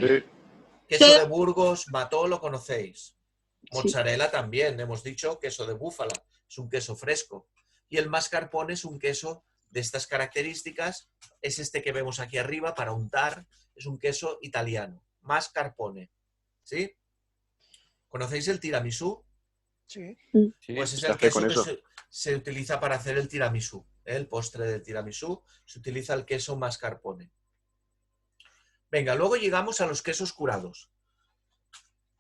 A: Queso de Burgos, mató, ¿lo conocéis? Mozzarella también, hemos dicho, queso de búfala, es un queso fresco. Y el mascarpone es un queso de estas características, es este que vemos aquí arriba para untar, es un queso italiano, mascarpone, ¿sí? ¿Conocéis el tiramisú?
E: Sí.
A: Pues es el queso que se utiliza para hacer el tiramisú, ¿eh? El postre del tiramisú, se utiliza el queso mascarpone. Venga, luego llegamos a los quesos curados.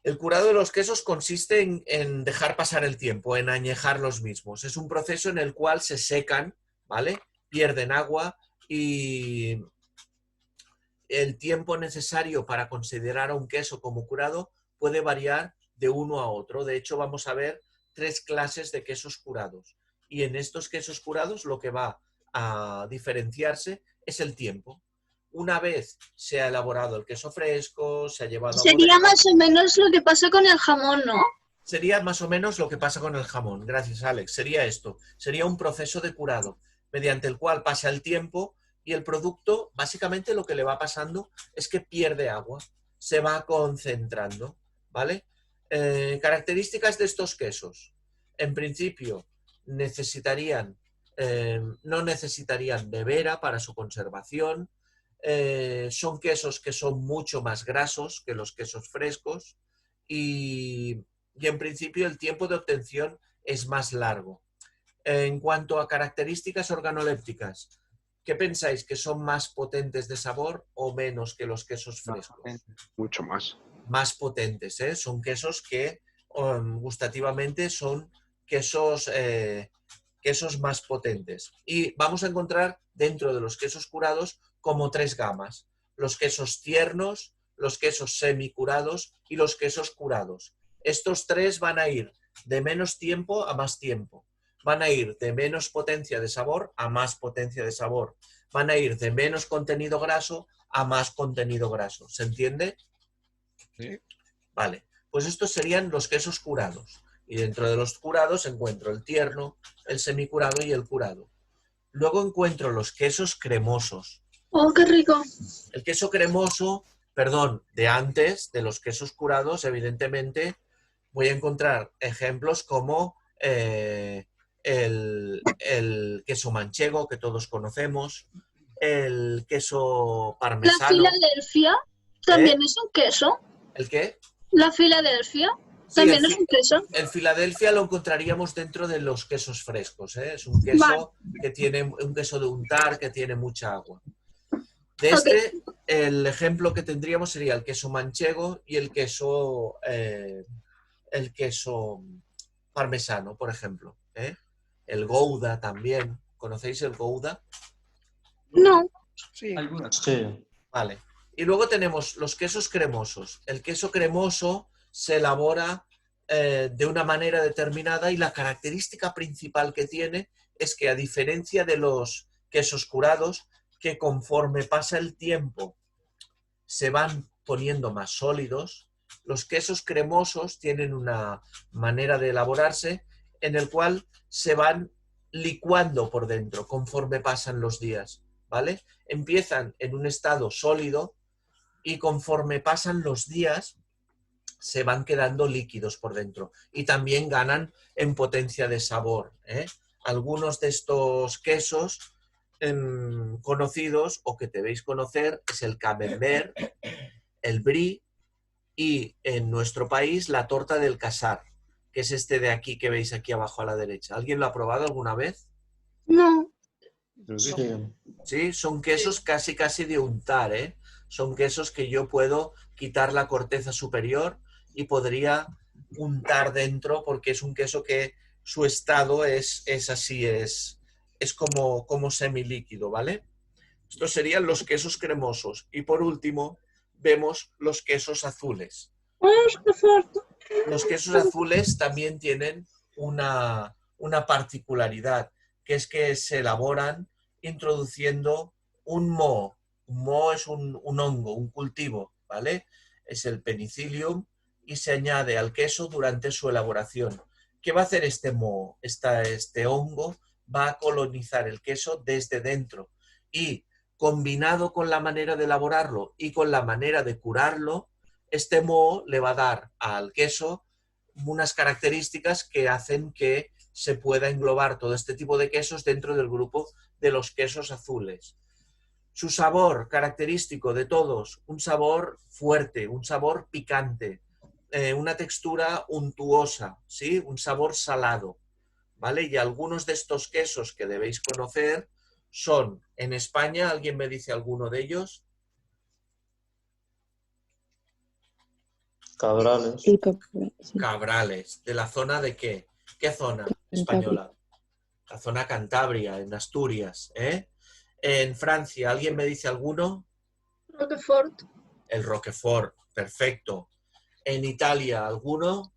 A: El curado de los quesos consiste en dejar pasar el tiempo, en añejar los mismos. Es un proceso en el cual se secan, ¿vale? Pierden agua y el tiempo necesario para considerar a un queso como curado puede variar de uno a otro. De hecho, vamos a ver 3 clases de quesos curados. Y en estos quesos curados lo que va a diferenciarse es el tiempo. Una vez se ha elaborado el queso fresco, se ha llevado a
H: Sería más o menos lo que pasa con el jamón, ¿no?
A: Sería más o menos lo que pasa con el jamón. Gracias, Alex. Sería esto. Sería un proceso de curado, mediante el cual pasa el tiempo y el producto, básicamente lo que le va pasando es que pierde agua, se va concentrando, ¿vale? Características de estos quesos. En principio, no necesitarían nevera para su conservación. Son quesos que son mucho más grasos que los quesos frescos y en principio el tiempo de obtención es más largo. En cuanto a características organolépticas, ¿qué pensáis? ¿Que son más potentes de sabor o menos que los quesos frescos?
B: Mucho más.
A: Más potentes, ¿eh? Son quesos que gustativamente son quesos más potentes. Y vamos a encontrar dentro de los quesos curados como 3 gamas: los quesos tiernos, los quesos semicurados y los quesos curados. Estos 3 van a ir de menos tiempo a más tiempo. Van a ir de menos potencia de sabor a más potencia de sabor. Van a ir de menos contenido graso a más contenido graso. ¿Se entiende?
E: Sí.
A: Vale, pues estos serían los quesos curados. Y dentro de los curados encuentro el tierno, el semicurado y el curado. Luego encuentro los quesos cremosos.
H: ¡Oh, qué rico!
A: El queso cremoso, de antes de los quesos curados, evidentemente, voy a encontrar ejemplos como el queso manchego, que todos conocemos, el queso
H: ¿La
A: parmesano.
H: Filadelfia también es un queso?
A: ¿El qué?
H: ¿La Filadelfia?
A: Sí,
H: ¿También es un queso?
A: el Filadelfia lo encontraríamos dentro de los quesos frescos, ¿eh? Es un queso que tiene un queso de untar que tiene mucha agua. De este, el ejemplo que tendríamos sería el queso manchego y el queso parmesano, por ejemplo, ¿eh? El Gouda también. ¿Conocéis el Gouda?
H: No.
E: Sí.
D: Algunas.
G: Sí.
A: Vale. Y luego tenemos los quesos cremosos. El queso cremoso se elabora de una manera determinada y la característica principal que tiene es que, a diferencia de los quesos curados, que conforme pasa el tiempo se van poniendo más sólidos, los quesos cremosos tienen una manera de elaborarse en el cual se van licuando por dentro conforme pasan los días, ¿vale? Empiezan en un estado sólido y conforme pasan los días se van quedando líquidos por dentro y también ganan en potencia de sabor, ¿eh? Algunos de estos quesos conocidos o que debéis conocer es el camembert, el brie y en nuestro país la torta del casar, que es este de aquí que veis aquí abajo a la derecha. ¿Alguien lo ha probado alguna vez?
H: No.
G: Sí.
A: Sí, son quesos casi de untar, ¿eh? Son quesos que yo puedo quitar la corteza superior y podría untar dentro porque es un queso que su estado es así, es como semilíquido, ¿vale? Estos serían los quesos cremosos. Y por último, vemos los quesos azules. Los quesos azules también tienen una particularidad, que es que se elaboran introduciendo un moho. Un moho es un hongo, un cultivo, ¿vale? Es el penicillium y se añade al queso durante su elaboración. ¿Qué va a hacer este moho? Este hongo va a colonizar el queso desde dentro y, combinado con la manera de elaborarlo y con la manera de curarlo, este moho le va a dar al queso unas características que hacen que se pueda englobar todo este tipo de quesos dentro del grupo de los quesos azules. Su sabor característico de todos, un sabor fuerte, un sabor picante, una textura untuosa, ¿sí? Un sabor salado, ¿vale? Y algunos de estos quesos que debéis conocer son, en España, ¿alguien me dice alguno de ellos?
G: Cabrales.
C: El Cabrales, sí.
A: Cabrales. ¿De la zona de qué? ¿Qué zona española? La zona Cantabria, en Asturias, ¿eh? En Francia, ¿alguien me dice alguno?
H: Roquefort.
A: El Roquefort, perfecto. En Italia, ¿alguno?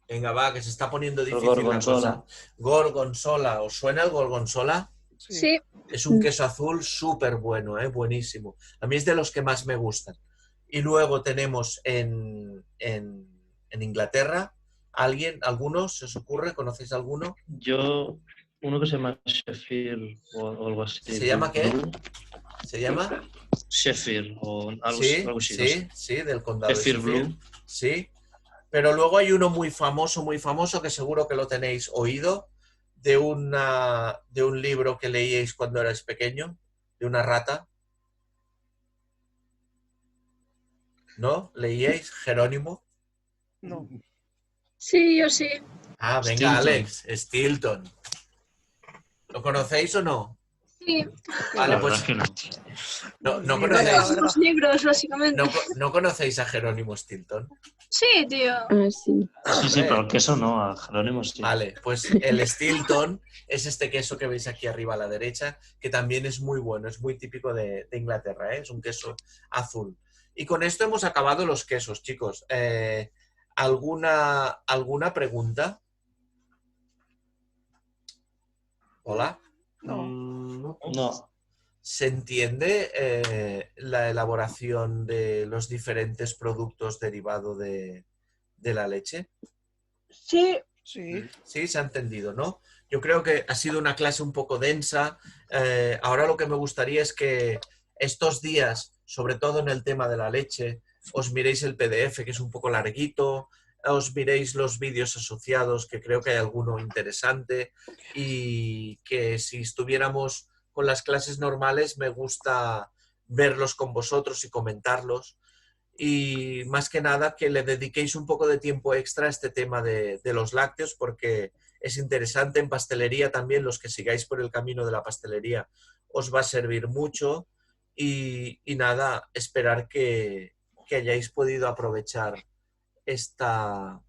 A: Venga, va, que se está poniendo difícil
G: Gorgonzola.
A: la cosa. Gorgonzola. ¿Os suena el gorgonzola?
H: Sí.
A: Es un queso azul súper bueno, buenísimo. A mí es de los que más me gustan. Y luego tenemos en Inglaterra, ¿algunos se os ocurre? ¿Conocéis alguno?
G: Yo, uno que se llama Sheffield o algo así.
A: ¿Se llama qué? ¿Se llama?
G: Sheffield o algo,
A: Sí,
G: algo así.
A: sí,
G: No sé.
A: sí, del condado de
G: Sheffield
A: Sheffield.
G: Blue.
A: Sí. Pero luego hay uno muy famoso, que seguro que lo tenéis oído, de un libro que leíais cuando erais pequeño, de una rata. ¿No? ¿Leíais Jerónimo?
E: No.
H: Sí, yo sí.
A: Ah, venga,
G: Stilton.
A: Alex, Stilton. ¿Lo conocéis o no?
H: Sí.
A: Vale,
G: La
A: pues
G: verdad que no.
A: no
E: Ni idea, la
A: conocéis,
E: verdad.
H: Los libros, básicamente.
A: no conocéis a Jerónimo Stilton.
H: Sí, tío.
C: Ah, sí.
G: Sí, sí, pero el queso no, a Jerónimo sí.
A: Vale, pues el Stilton es este queso que veis aquí arriba a la derecha, que también es muy bueno, es muy típico de Inglaterra, ¿eh? Es un queso azul. Y con esto hemos acabado los quesos, chicos. ¿Alguna pregunta? ¿Hola?
E: No.
G: No.
A: ¿Se entiende la elaboración de los diferentes productos derivados de la leche?
H: Sí.
E: Sí.
A: Sí, se ha entendido, ¿no? Yo creo que ha sido una clase un poco densa. Ahora lo que me gustaría es que estos días, sobre todo en el tema de la leche, os miréis el PDF, que es un poco larguito, os miréis los vídeos asociados, que creo que hay alguno interesante, y que si estuviéramos con las clases normales me gusta verlos con vosotros y comentarlos. y más que nada que le dediquéis un poco de tiempo extra a este tema de los lácteos, porque es interesante. En pastelería también, los que sigáis por el camino de la pastelería os va a servir mucho y nada, esperar que hayáis podido aprovechar esta